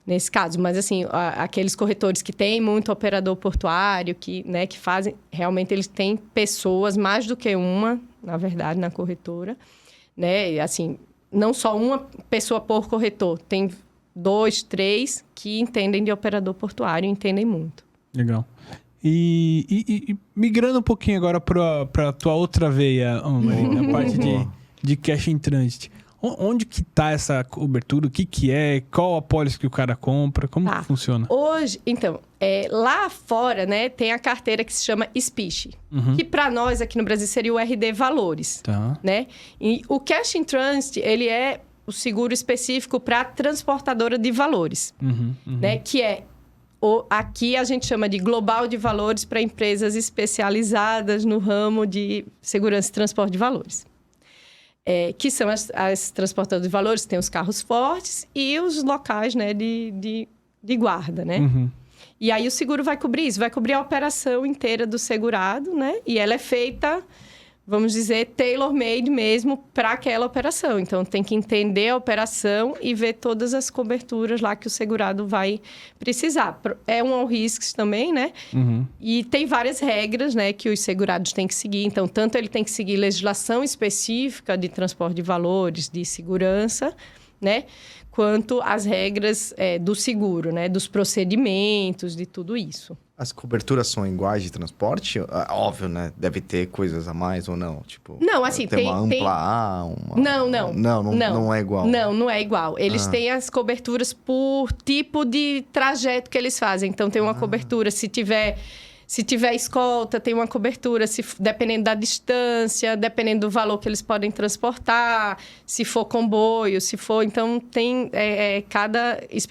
nesse caso. Mas, assim, aqueles corretores que têm muito operador portuário, que fazem... Realmente, eles têm pessoas, mais do que uma, na verdade, na corretora, né? E, assim, não só uma pessoa por corretor, tem 2, 3 que entendem de operador portuário, entendem muito. Legal. E migrando um pouquinho agora para a tua outra veia, Marina, a parte de cash in transit. Onde que tá essa cobertura? O que é? Qual a pólice que o cara compra? Como que funciona? Hoje, então, lá fora, né, tem a carteira que se chama SPICH, que para nós aqui no Brasil seria o RD Valores, né? E o Cash in Transit, ele é o seguro específico para transportadora de valores, né? Que aqui a gente chama de Global de Valores para empresas especializadas no ramo de segurança e transporte de valores. Que são as transportadoras de valores, que tem os carros fortes e os locais, né, de guarda, né? E aí o seguro vai cobrir isso, vai cobrir a operação inteira do segurado, né? E ela é feita, vamos dizer, tailor-made mesmo para aquela operação. Então, tem que entender a operação e ver todas as coberturas lá que o segurado vai precisar. É um all risks também, né? E tem várias regras, né, que os segurados têm que seguir. Então, tanto ele tem que seguir legislação específica de transporte de valores, de segurança, né? Quanto as regras do seguro, né? Dos procedimentos, de tudo isso. As coberturas são iguais de transporte? Óbvio, né? Deve ter coisas a mais ou não? Tipo, não, assim, tem uma ampla A, uma... Não é igual. Não é igual. Eles têm as coberturas por tipo de trajeto que eles fazem. Então, tem uma cobertura, se tiver escolta, tem uma cobertura, dependendo da distância, dependendo do valor que eles podem transportar, se for comboio, se for... Então, tem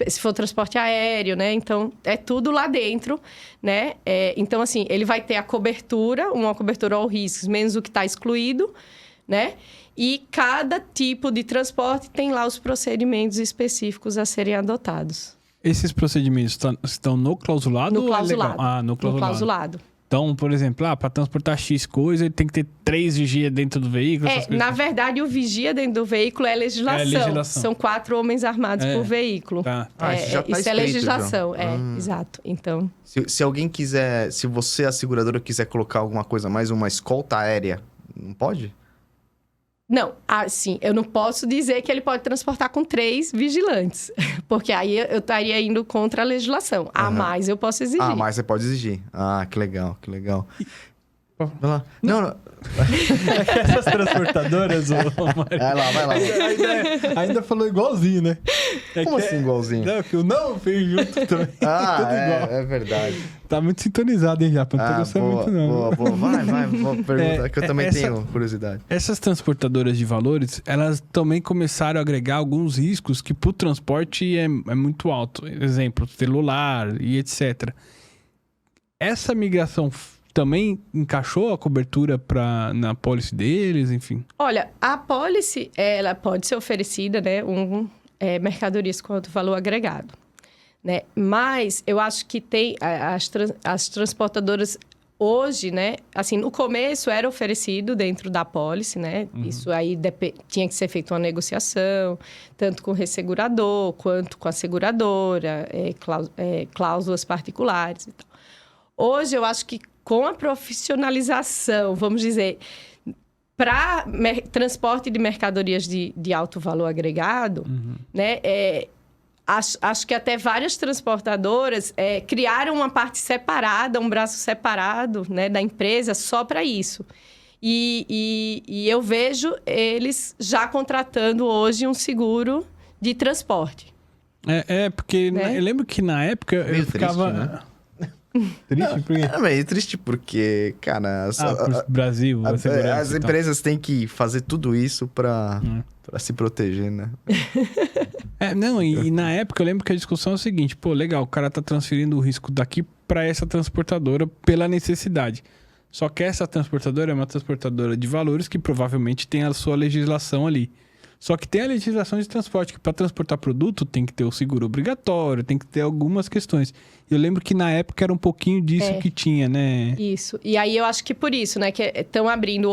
se for transporte aéreo, né? Então, é tudo lá dentro, né? Então, assim, ele vai ter a cobertura, uma cobertura all risks, menos o que está excluído, né? E cada tipo de transporte tem lá os procedimentos específicos a serem adotados. Esses procedimentos estão no clausulado? No clausulado. No clausulado. No clausulado. Então, por exemplo, para transportar X coisa, ele tem que ter 3 vigias dentro do veículo? Na verdade, o vigia dentro do veículo é legislação. São 4 homens armados por veículo. Tá. Isso já tá isso é legislação. Exato. Então... Se alguém quiser... Se você, a seguradora, quiser colocar alguma coisa mais, uma escolta aérea, não pode? Não, assim, eu não posso dizer que ele pode transportar com 3 vigilantes, porque aí eu estaria indo contra a legislação. A mais eu posso exigir. A mais você pode exigir. Que legal. Vai lá. Não. É que essas transportadoras, ô Mário, Vai lá. ainda falou igualzinho, né? Como assim igualzinho? Não, que o não fez junto também. Tudo igual. É verdade. Tá muito sintonizado, hein, Japa? Não tô gostando muito, não. Boa. Vai. Vou perguntar, que eu também tenho curiosidade. Essas transportadoras de valores, elas também começaram a agregar alguns riscos que pro transporte é muito alto. Exemplo, celular e etc. Essa migração também encaixou a cobertura na policy deles, enfim? Olha, a policy, ela pode ser oferecida, né, mercadorias com alto valor agregado, né? Mas eu acho que tem as transportadoras hoje, né, assim, no começo era oferecido dentro da policy, né? Isso aí tinha que ser feita uma negociação, tanto com o ressegurador quanto com a seguradora, cláusulas particulares e tal. Hoje eu acho que com a profissionalização, vamos dizer, para transporte de mercadorias de alto valor agregado, né? Acho que até várias transportadoras criaram uma parte separada, um braço separado, né, da empresa só para isso. E eu vejo eles já contratando hoje um seguro de transporte. Porque né? Eu lembro que na época Meio eu ficava... triste, né? Triste por quê? É meio triste porque, cara... Pro Brasil, a segurança as e tal. empresas têm que fazer tudo isso pra se proteger, né? E na época eu lembro que a discussão é o seguinte, pô, legal, o cara tá transferindo o risco daqui para essa transportadora pela necessidade. Só que essa transportadora é uma transportadora de valores que provavelmente tem a sua legislação ali. Só que tem a legislação de transporte, que para transportar produto tem que ter o seguro obrigatório, tem que ter algumas questões. Eu lembro que na época era um pouquinho disso que tinha, né? Isso. E aí eu acho que por isso, né, que estão abrindo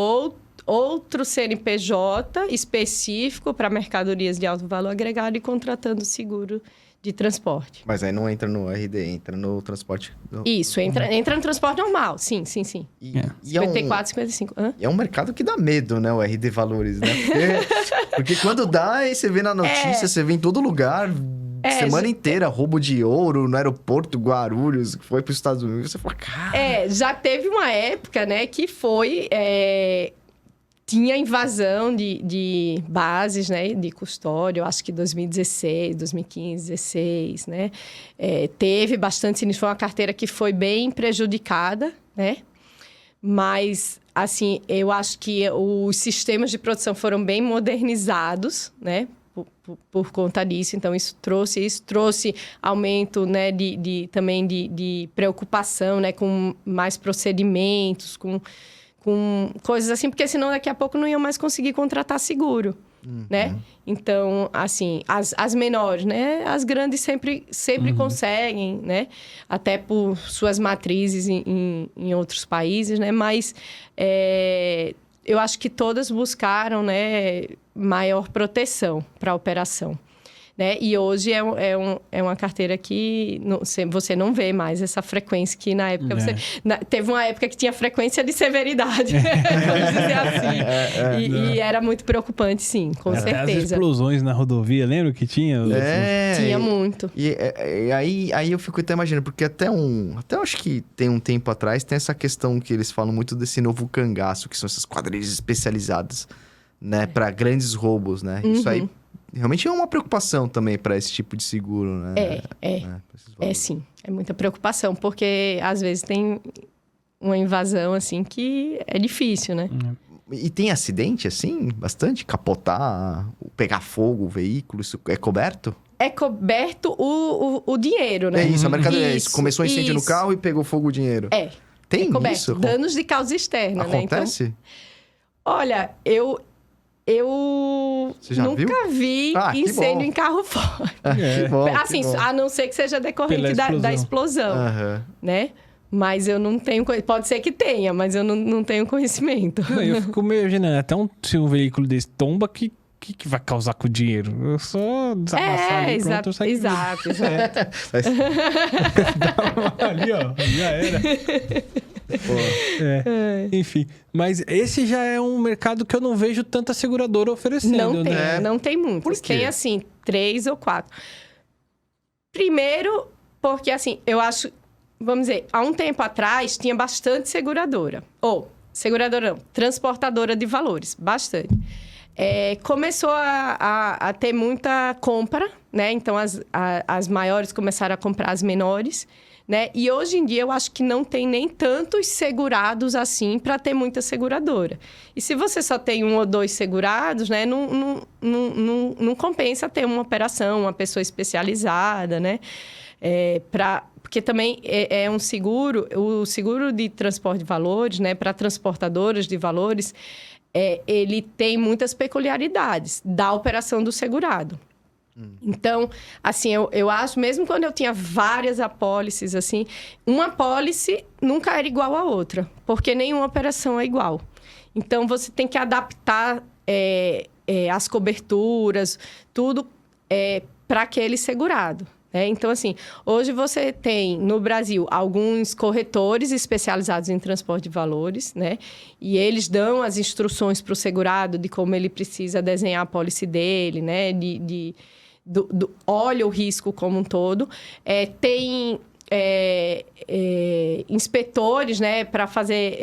outro CNPJ específico para mercadorias de alto valor agregado e contratando seguro de transporte. Mas aí não entra no RD, entra no transporte... Isso, entra no transporte normal, sim. E 54, 55. Hã? E é um mercado que dá medo, né? O RD Valores, né? Porque quando dá, aí você vê na notícia, você vê em todo lugar... semana inteira, roubo de ouro no aeroporto Guarulhos, que foi para os Estados Unidos. Você fala, cara... Já teve uma época, né, que foi... tinha invasão de bases, né, de custódia, eu acho que 2016, 2015, 2016, né? Teve bastante sinistro, foi uma carteira que foi bem prejudicada, né? Mas, assim, eu acho que os sistemas de produção foram bem modernizados, né? Por conta disso, então isso trouxe aumento, né, também de preocupação, né, com mais procedimentos, com coisas assim, porque senão daqui a pouco não iam mais conseguir contratar seguro, né? Então, assim, as menores, né? As grandes sempre conseguem, né? Até por suas matrizes em outros países, né? Mas eu acho que todas buscaram, né, maior proteção para a operação. Né? E hoje é uma carteira que você não vê mais essa frequência que na época teve uma época que tinha frequência de severidade, vamos dizer assim. E era muito preocupante, sim, com certeza. As explosões na rodovia, lembra que tinha? Tinha muito. E aí eu fico até imaginando, porque até eu acho que tem um tempo atrás, tem essa questão que eles falam muito desse novo cangaço, que são essas quadrilhas especializadas, né, para grandes roubos, né? Isso aí realmente é uma preocupação também para esse tipo de seguro, né? Sim. É muita preocupação, porque às vezes tem uma invasão, assim, que é difícil, né? E tem acidente, assim? Bastante? Capotar, pegar fogo o veículo, isso é coberto? É coberto o dinheiro, né? É isso, a mercadoria. Começou incêndio no carro e pegou fogo o dinheiro. Tem coberto. isso? Danos de causa externa, Acontece? né? Então, olha, eu nunca vi incêndio em carro forte. Que bom, assim, que bom. a não ser que seja decorrente da explosão, né? Mas eu não tenho... Pode ser que tenha, mas eu não tenho conhecimento. Eu fico meio imaginando, até se um veículo desse tomba, que vai causar com o dinheiro? Eu só desamassar ali, pronto, eu saio. Exato. Ali, ó, já era. Enfim, mas esse já é um mercado que eu não vejo tanta seguradora oferecendo. Não tem muitas. Tem, assim, 3 ou 4. Primeiro, porque, assim, eu acho vamos dizer, há um tempo atrás tinha bastante seguradora. Seguradora não, transportadora de valores, bastante. Começou a ter muita compra, né? Então, as maiores começaram a comprar as menores, né? E hoje em dia, eu acho que não tem nem tantos segurados assim para ter muita seguradora. E se você só tem 1 ou 2 segurados, né? Não compensa ter uma operação, uma pessoa especializada, né? Porque também é um seguro, o seguro de transporte de valores, né? Para transportadoras de valores, ele tem muitas peculiaridades da operação do segurado. Então, assim, eu acho, mesmo quando eu tinha várias apólices, assim, uma apólice nunca era igual à outra, porque nenhuma operação é igual. Então, você tem que adaptar as coberturas, tudo para aquele segurado. Então, assim, hoje você tem, no Brasil, alguns corretores especializados em transporte de valores, né? E eles dão as instruções para o segurado de como ele precisa desenhar a apólice dele, né? Olha o risco como um todo. Tem inspetores, né, para fazer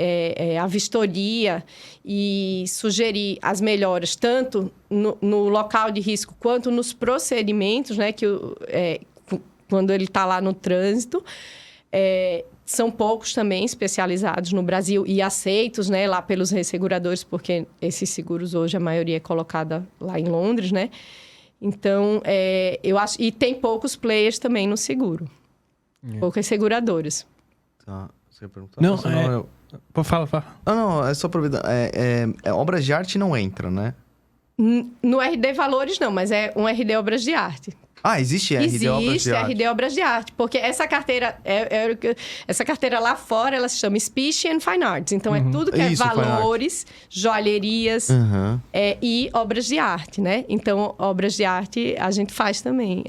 a vistoria e sugerir as melhoras, tanto no local de risco quanto nos procedimentos, né, quando ele está lá no trânsito. São poucos também especializados no Brasil e aceitos, né, lá pelos resseguradores, porque esses seguros hoje, a maioria é colocada lá em Londres, né? Então, eu acho... E tem poucos players também no seguro. Poucas seguradoras. Tá, você ia perguntar? Não, fala. Não, é só aproveitar. Obras de arte não entra, né? No RD Valores não, mas é um RD Obras de Arte. Existe RD Obras de Arte? RD Obras de Arte, porque essa carteira, essa carteira lá fora, ela se chama Specie and Fine Arts. Então, é tudo que Isso, valores, joalherias e obras de arte, né? Então, obras de arte a gente faz também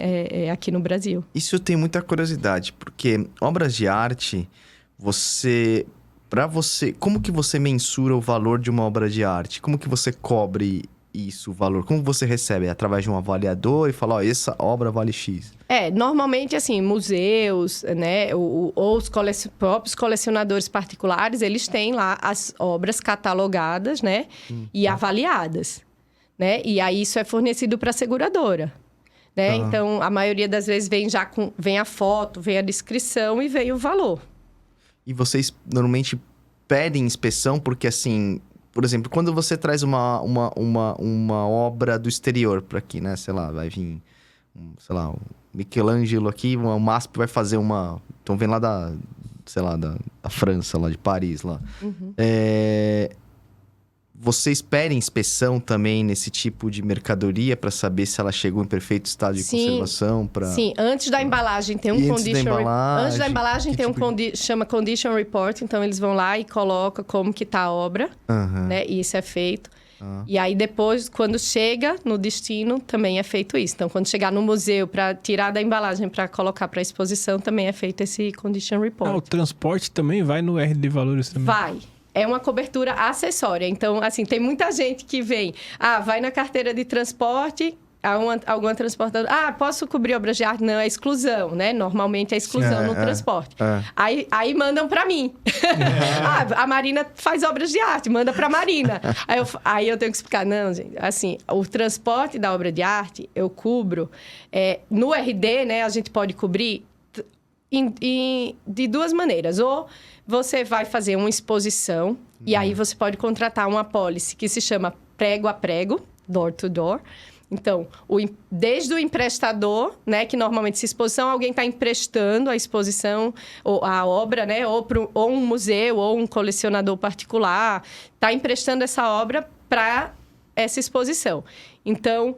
aqui no Brasil. Isso eu tenho muita curiosidade, porque obras de arte, como que você mensura o valor de uma obra de arte? Como que você cobre isso, o valor? Como você recebe? Através de um avaliador e fala, essa obra vale X? Normalmente, assim, museus, né, ou os próprios colecionadores particulares, eles têm lá as obras catalogadas, né, e avaliadas, né? E aí isso é fornecido para a seguradora, né? Então, a maioria das vezes vem a foto, vem a descrição e vem o valor. E vocês normalmente pedem inspeção porque, assim... Por exemplo, quando você traz uma obra do exterior para aqui, né? Sei lá, vai vir, sei lá, o Michelangelo aqui, o MASP vai fazer uma... Então vem lá da França, lá de Paris, lá. Vocês pedem inspeção também nesse tipo de mercadoria para saber se ela chegou em perfeito estado de conservação? Sim, antes da embalagem tem um condition... Antes da embalagem tem chama condition report, então eles vão lá e colocam como que tá a obra, né? E isso é feito. E aí depois, quando chega no destino, também é feito isso. Então, quando chegar no museu para tirar da embalagem para colocar para exposição, também é feito esse condition report. O transporte também vai no RD Valores também? Vai. É uma cobertura acessória. Então, assim, tem muita gente que vem... vai na carteira de transporte, alguma transportadora... posso cobrir obras de arte? Não, é exclusão, né? Normalmente é exclusão no transporte. Aí mandam para mim. A Marina faz obras de arte, manda para a Marina. Aí eu tenho que explicar. Não, gente, assim, o transporte da obra de arte, eu cubro... no RD, né, a gente pode cobrir de duas maneiras. Ou você vai fazer uma exposição, e aí você pode contratar uma apólice que se chama prego a prego, door to door. Então, desde o emprestador, né, que normalmente essa exposição, alguém está emprestando a exposição, ou a obra, né, ou um museu, ou um colecionador particular, está emprestando essa obra para essa exposição. Então,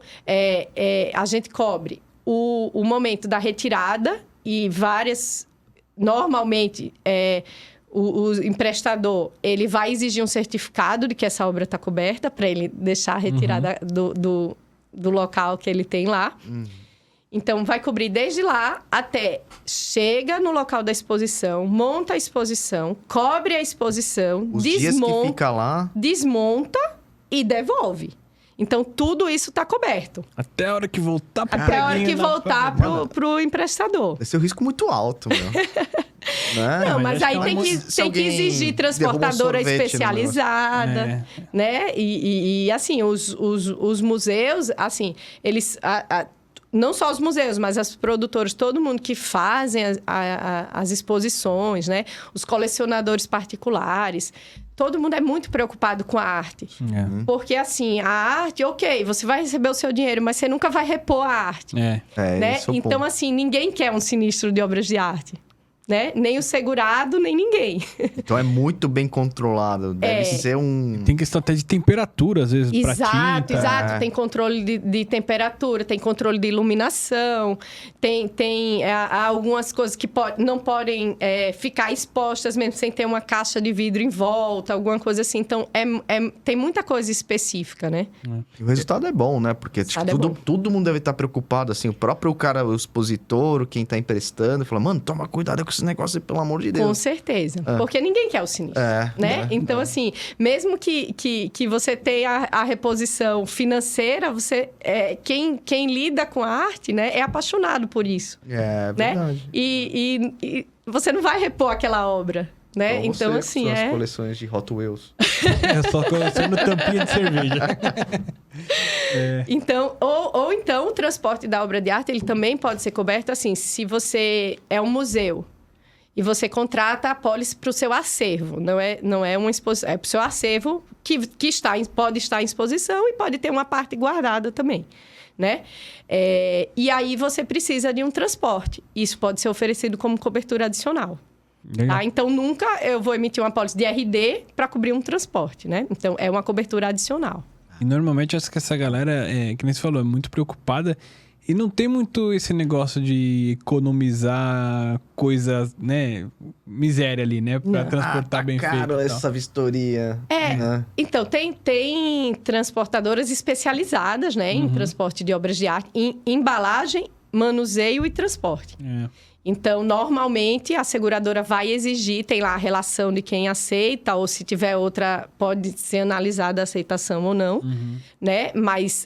a gente cobre o momento da retirada e várias... Normalmente, o emprestador, ele vai exigir um certificado de que essa obra está coberta para ele deixar retirada do local que ele tem lá. Então, vai cobrir desde lá até chega no local da exposição, monta a exposição, cobre a exposição, Os dias que fica lá... desmonta e devolve. Então, tudo isso está coberto. Até a hora que voltar pro emprestador. Vai ser um risco muito alto, meu. né? Não, mas aí acho tem que, se tem que alguém exigir derruba um transportadora sorvete no especializada, né? E assim, os museus, assim, eles... não só os museus, mas as produtoras, todo mundo que fazem as exposições, né? Os colecionadores particulares, todo mundo é muito preocupado com a arte. Porque, assim, a arte, ok, você vai receber o seu dinheiro, mas você nunca vai repor a arte. Né? Esse é o Então, ponto. assim, ninguém quer um sinistro de obras de arte. Né? Nem o segurado, nem ninguém. Então é muito bem controlado. Deve ser um... Tem questão até de temperatura, às vezes, pra tinta. Exato. Tem controle de temperatura, tem controle de iluminação, tem algumas coisas que não podem ficar expostas mesmo sem ter uma caixa de vidro em volta, alguma coisa assim. Então, tem muita coisa específica, né? O resultado é bom, né? Porque tipo, todo mundo deve estar preocupado, assim. O próprio cara, o expositor, quem tá emprestando, fala, mano, toma cuidado com esse negócio aí, pelo amor de Deus. Com certeza. Porque ninguém quer o sinistro, né? Então, assim, mesmo que você tenha a reposição financeira, quem lida com a arte, né, é apaixonado por isso. É verdade. Né? E você não vai repor aquela obra, né? Igual Então, você, assim, com suas coleções de Hot Wheels. É só colecionando tampinha de cerveja. Então, ou então, o transporte da obra de arte, ele também pode ser coberto, assim, se você é um museu e você contrata a apólice para o seu acervo. Não é uma exposição, é para o seu acervo que pode estar em exposição e pode ter uma parte guardada também, né? E aí você precisa de um transporte. Isso pode ser oferecido como cobertura adicional. Tá? Então, nunca eu vou emitir uma apólice de RD para cobrir um transporte, né? Então, é uma cobertura adicional. E normalmente acho que essa galera, que nem você falou, é muito preocupada e não tem muito esse negócio de economizar coisas, né? Miséria ali, né? Pra transportar bem feito. Caro essa vistoria. Né? Então, tem transportadoras especializadas, né? Em transporte de obras de arte, em embalagem, manuseio e transporte. Então, normalmente, a seguradora vai exigir, tem lá a relação de quem aceita, ou se tiver outra, pode ser analisada a aceitação ou não, né? Mas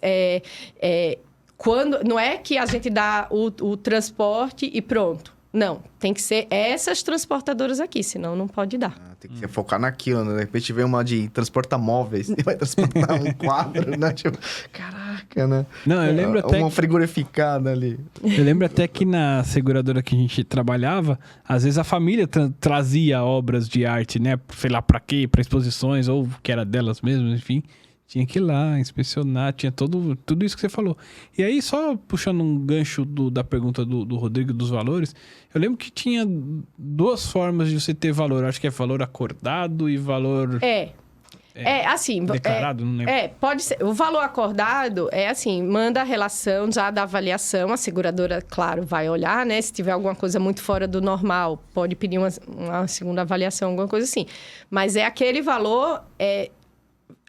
não é que a gente dá o transporte e pronto. Não, tem que ser essas transportadoras aqui, senão não pode dar. Tem que focar naquilo, né? De repente vem uma de transportar móveis, vai transportar um quadro, né? Tipo, caraca, né? Não, eu lembro até... Uma frigorificada ali. Eu lembro até que na seguradora que a gente trabalhava, às vezes a família trazia obras de arte, né? Sei lá pra quê, pra exposições, ou que era delas mesmas, enfim. Tinha que ir lá, inspecionar, tinha tudo isso que você falou. E aí, só puxando um gancho da pergunta do Rodrigo dos valores, eu lembro que tinha duas formas de você ter valor. Acho que é valor acordado e valor... assim... declarado, não lembro. Pode ser. O valor acordado é assim, manda a relação já da avaliação, a seguradora, claro, vai olhar, né? Se tiver alguma coisa muito fora do normal, pode pedir uma segunda avaliação, alguma coisa assim. Mas é aquele valor...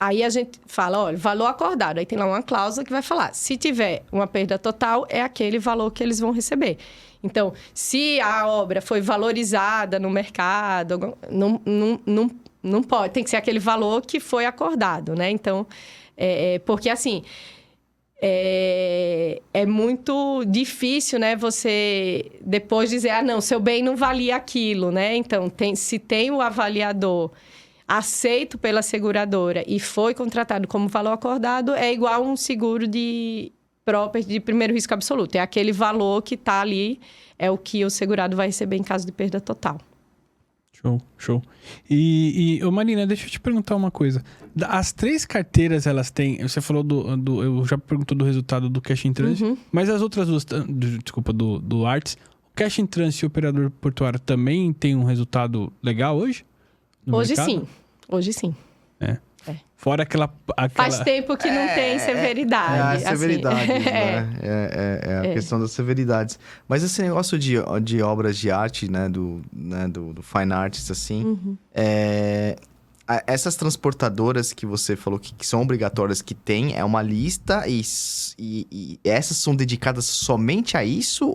Aí a gente fala, olha, valor acordado. Aí tem lá uma cláusula que vai falar, se tiver uma perda total, é aquele valor que eles vão receber. Então, se a obra foi valorizada no mercado, não pode. Tem que ser aquele valor que foi acordado, né? Então, porque assim... É muito difícil, né? Você depois dizer, não, seu bem não valia aquilo, né? Então, se tem o avaliador... aceito pela seguradora e foi contratado como valor acordado, é igual um seguro de property de primeiro risco absoluto. É aquele valor que está ali, é o que o segurado vai receber em caso de perda total. Show. E Marina, deixa eu te perguntar uma coisa. As 3 carteiras, elas têm... Você falou eu já perguntou do resultado do Cash in Transit, mas as outras duas... Desculpa, do Arts. O Cash in Transit e o operador portuário também tem um resultado legal hoje? Hoje sim. Fora aquela... Faz tempo que não tem severidade. A severidade, né? É a questão das severidades. Mas esse negócio de obras de arte, né? Do Fine Arts, assim... Essas transportadoras que você falou que são obrigatórias, que tem, é uma lista e essas são dedicadas somente a isso?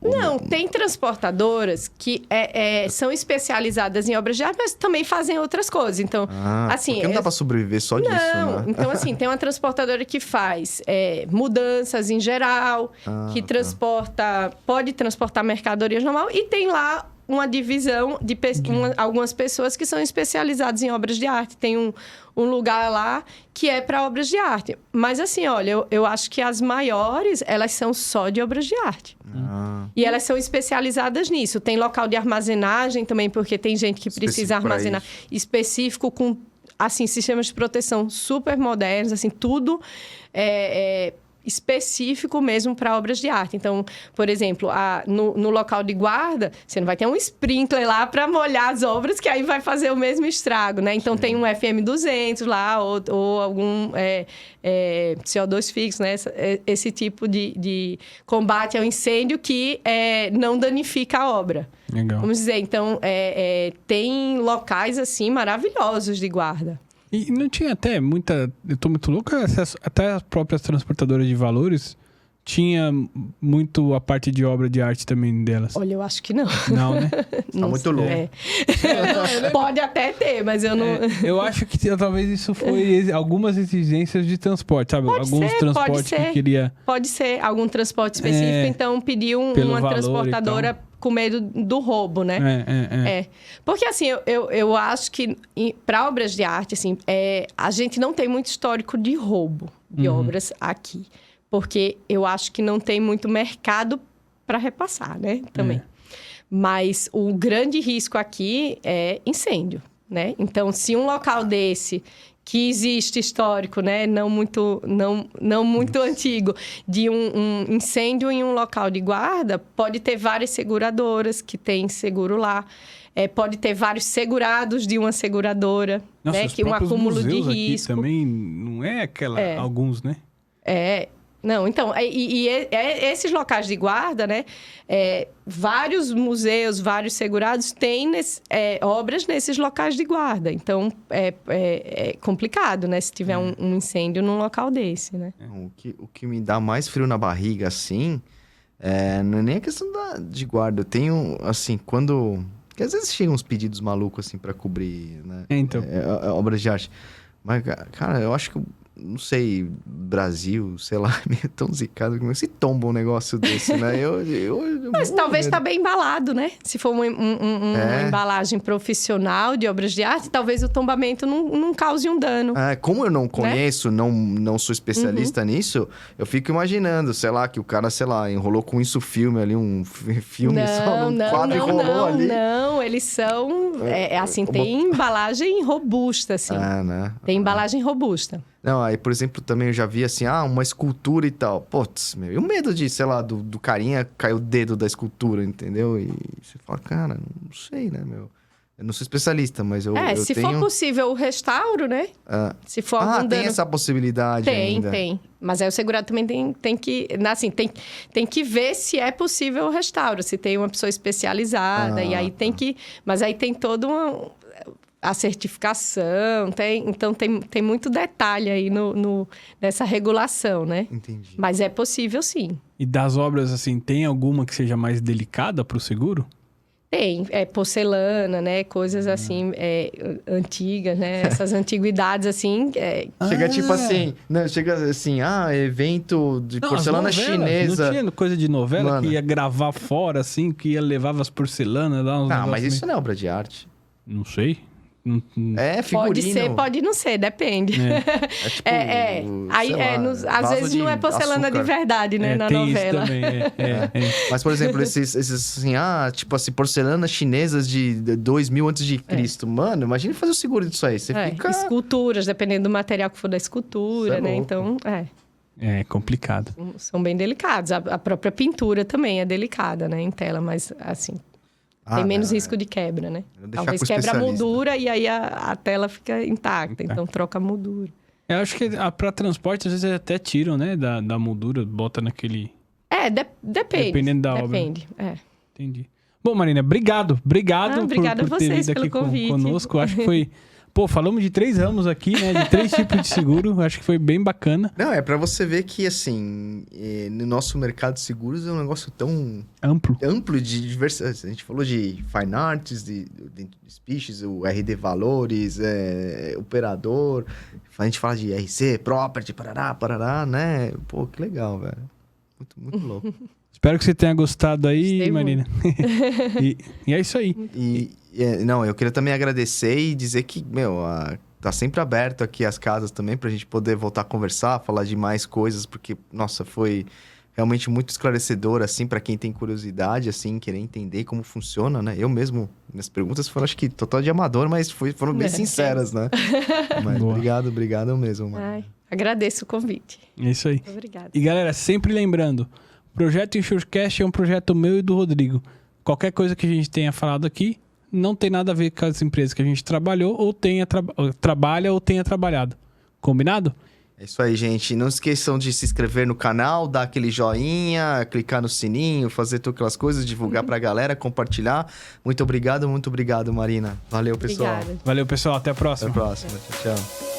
Não, tem transportadoras que são especializadas em obras de arte, mas também fazem outras coisas. Então, assim... Porque não dá para sobreviver só disso, né? Então, assim, tem uma transportadora que faz mudanças em geral, que pode transportar mercadorias normal, e tem lá uma divisão de algumas pessoas que são especializadas em obras de arte. Tem um lugar lá que é para obras de arte. Mas assim, olha, eu acho que as maiores, elas são só de obras de arte. E elas são especializadas nisso. Tem local de armazenagem também, porque tem gente que precisa armazenar específico com, assim, sistemas de proteção super modernos, assim, tudo específico mesmo para obras de arte. Então, por exemplo, no local de guarda, você não vai ter um sprinkler lá para molhar as obras, que aí vai fazer o mesmo estrago, né? Então, tem um FM200 lá, ou algum CO2 fixo, né? Esse tipo de combate ao incêndio que não danifica a obra. Legal. Vamos dizer, então, tem locais, assim, maravilhosos de guarda. E não tinha até muita... Eu tô muito louco, até as próprias transportadoras de valores tinha muito a parte de obra de arte também delas. Olha, eu acho que não. Não, né? Tá muito louco. Pode até ter, mas eu não... Eu acho que talvez isso foi algumas exigências de transporte, sabe? Alguns transportes que queria... Pode ser algum transporte específico, então pediu uma transportadora com medo do roubo, né? Porque, assim, eu acho que para obras de arte, assim, a gente não tem muito histórico de roubo de obras aqui. Porque eu acho que não tem muito mercado para repassar, né? Também. Mas o grande risco aqui é incêndio, né? Então, se um local desse... que existe histórico, né? Não muito antigo, de um incêndio em um local de guarda, pode ter várias seguradoras que têm seguro lá. Pode ter vários segurados de uma seguradora, nossa, né? Que um acúmulo de risco. Aqui também não é aquela... Alguns, né? Não, então, esses locais de guarda, né? Vários museus, vários segurados têm obras nesses locais de guarda. Então, é complicado, né? Se tiver um incêndio num local desse, né? O que me dá mais frio na barriga, assim, não é nem a questão de guarda. Eu tenho, assim, quando... Porque às vezes chegam uns pedidos malucos, assim, pra cobrir, né? Então. Obras de arte. Mas, cara, eu acho que... Não sei, Brasil, sei lá, meio tão zicado. Como é que se tomba um negócio desse, né? Mas talvez tá bem embalado, né? Se for uma embalagem profissional de obras de arte, talvez o tombamento não cause um dano. Como eu não conheço, né? não sou especialista nisso, eu fico imaginando, sei lá, que o cara, sei lá, enrolou com isso filme ali, um filme só num quadro e enrolou ali. Não, eles são... assim, tem embalagem robusta, assim. Né? Tem embalagem robusta. Não, aí, por exemplo, também eu já vi assim, uma escultura e tal. Putz, meu, e o medo de, sei lá, do carinha cair o dedo da escultura, entendeu? E você fala, cara, não sei, né, meu? Eu não sou especialista, mas eu se tenho... for possível o restauro, né? Se for algum tem dano... essa possibilidade ainda. Tem. Mas aí o segurado também tem que... Assim, tem que ver se é possível o restauro. Se tem uma pessoa especializada, e aí tem que... Mas aí tem todo a certificação, então tem muito detalhe aí nessa regulação, né? Entendi. Mas é possível, sim. E das obras, assim, tem alguma que seja mais delicada para o seguro? Tem, porcelana, né? Coisas assim, antigas, né? Essas antiguidades, assim... Chega tipo assim, né? Chega assim, evento de porcelana chinesa. Não tinha coisa de novela, mano, que ia gravar fora, assim, que ia levar as porcelanas, dar uns mas isso não é obra de arte. Não sei. Figurino. Pode ser, pode não ser, depende. Tipo, às vezes não é porcelana de verdade, né, na tem novela. Isso também, Mas, por exemplo, esses assim, tipo assim, porcelanas chinesas de 2000 a.C. Mano, imagina fazer o seguro disso aí. Você fica... Esculturas, dependendo do material que for da escultura, né? Então, É complicado. São bem delicados. A própria pintura também é delicada, né, em tela, mas assim... tem menos risco de quebra, né? Talvez quebra a moldura e aí a tela fica intacta. Então, troca a moldura. Eu acho que para transporte, às vezes até tiram, né? Da moldura, bota naquele... Depende. Dependendo da obra. Entendi. Bom, Marina, obrigado. Obrigada por ter vindo aqui conosco. Acho que foi... Pô, falamos de 3 ramos aqui, né? De 3 tipos de seguro. Acho que foi bem bacana. Não, é pra você ver que, assim, no nosso mercado de seguros é um negócio tão... Amplo de diversidade. A gente falou de fine arts, de species, o RD Valores, operador. A gente fala de RC, property, parará, né? Pô, que legal, velho. Muito louco. Espero que você tenha gostado aí, Gostei Marina. E é isso aí. Não, eu queria também agradecer e dizer que, tá sempre aberto aqui as casas também pra gente poder voltar a conversar, falar de mais coisas, porque, nossa, foi realmente muito esclarecedor, assim, pra quem tem curiosidade, assim, querer entender como funciona, né? Eu mesmo, minhas perguntas foram, acho que, total de amador, mas foram bem sinceras, né? Mas Boa. obrigado mesmo, mano. Ai, agradeço o convite. É isso aí. Muito obrigada. E galera, sempre lembrando, o Projeto InsureCast é um projeto meu e do Rodrigo. Qualquer coisa que a gente tenha falado aqui, não tem nada a ver com as empresas que a gente trabalhou ou trabalha ou tenha trabalhado. Combinado? É isso aí, gente. Não esqueçam de se inscrever no canal, dar aquele joinha, clicar no sininho, fazer todas aquelas coisas, divulgar pra galera, compartilhar. Muito obrigado, Marina. Valeu, pessoal. Obrigada. Valeu, pessoal. Até a próxima. Até a próxima. Tchau, tchau.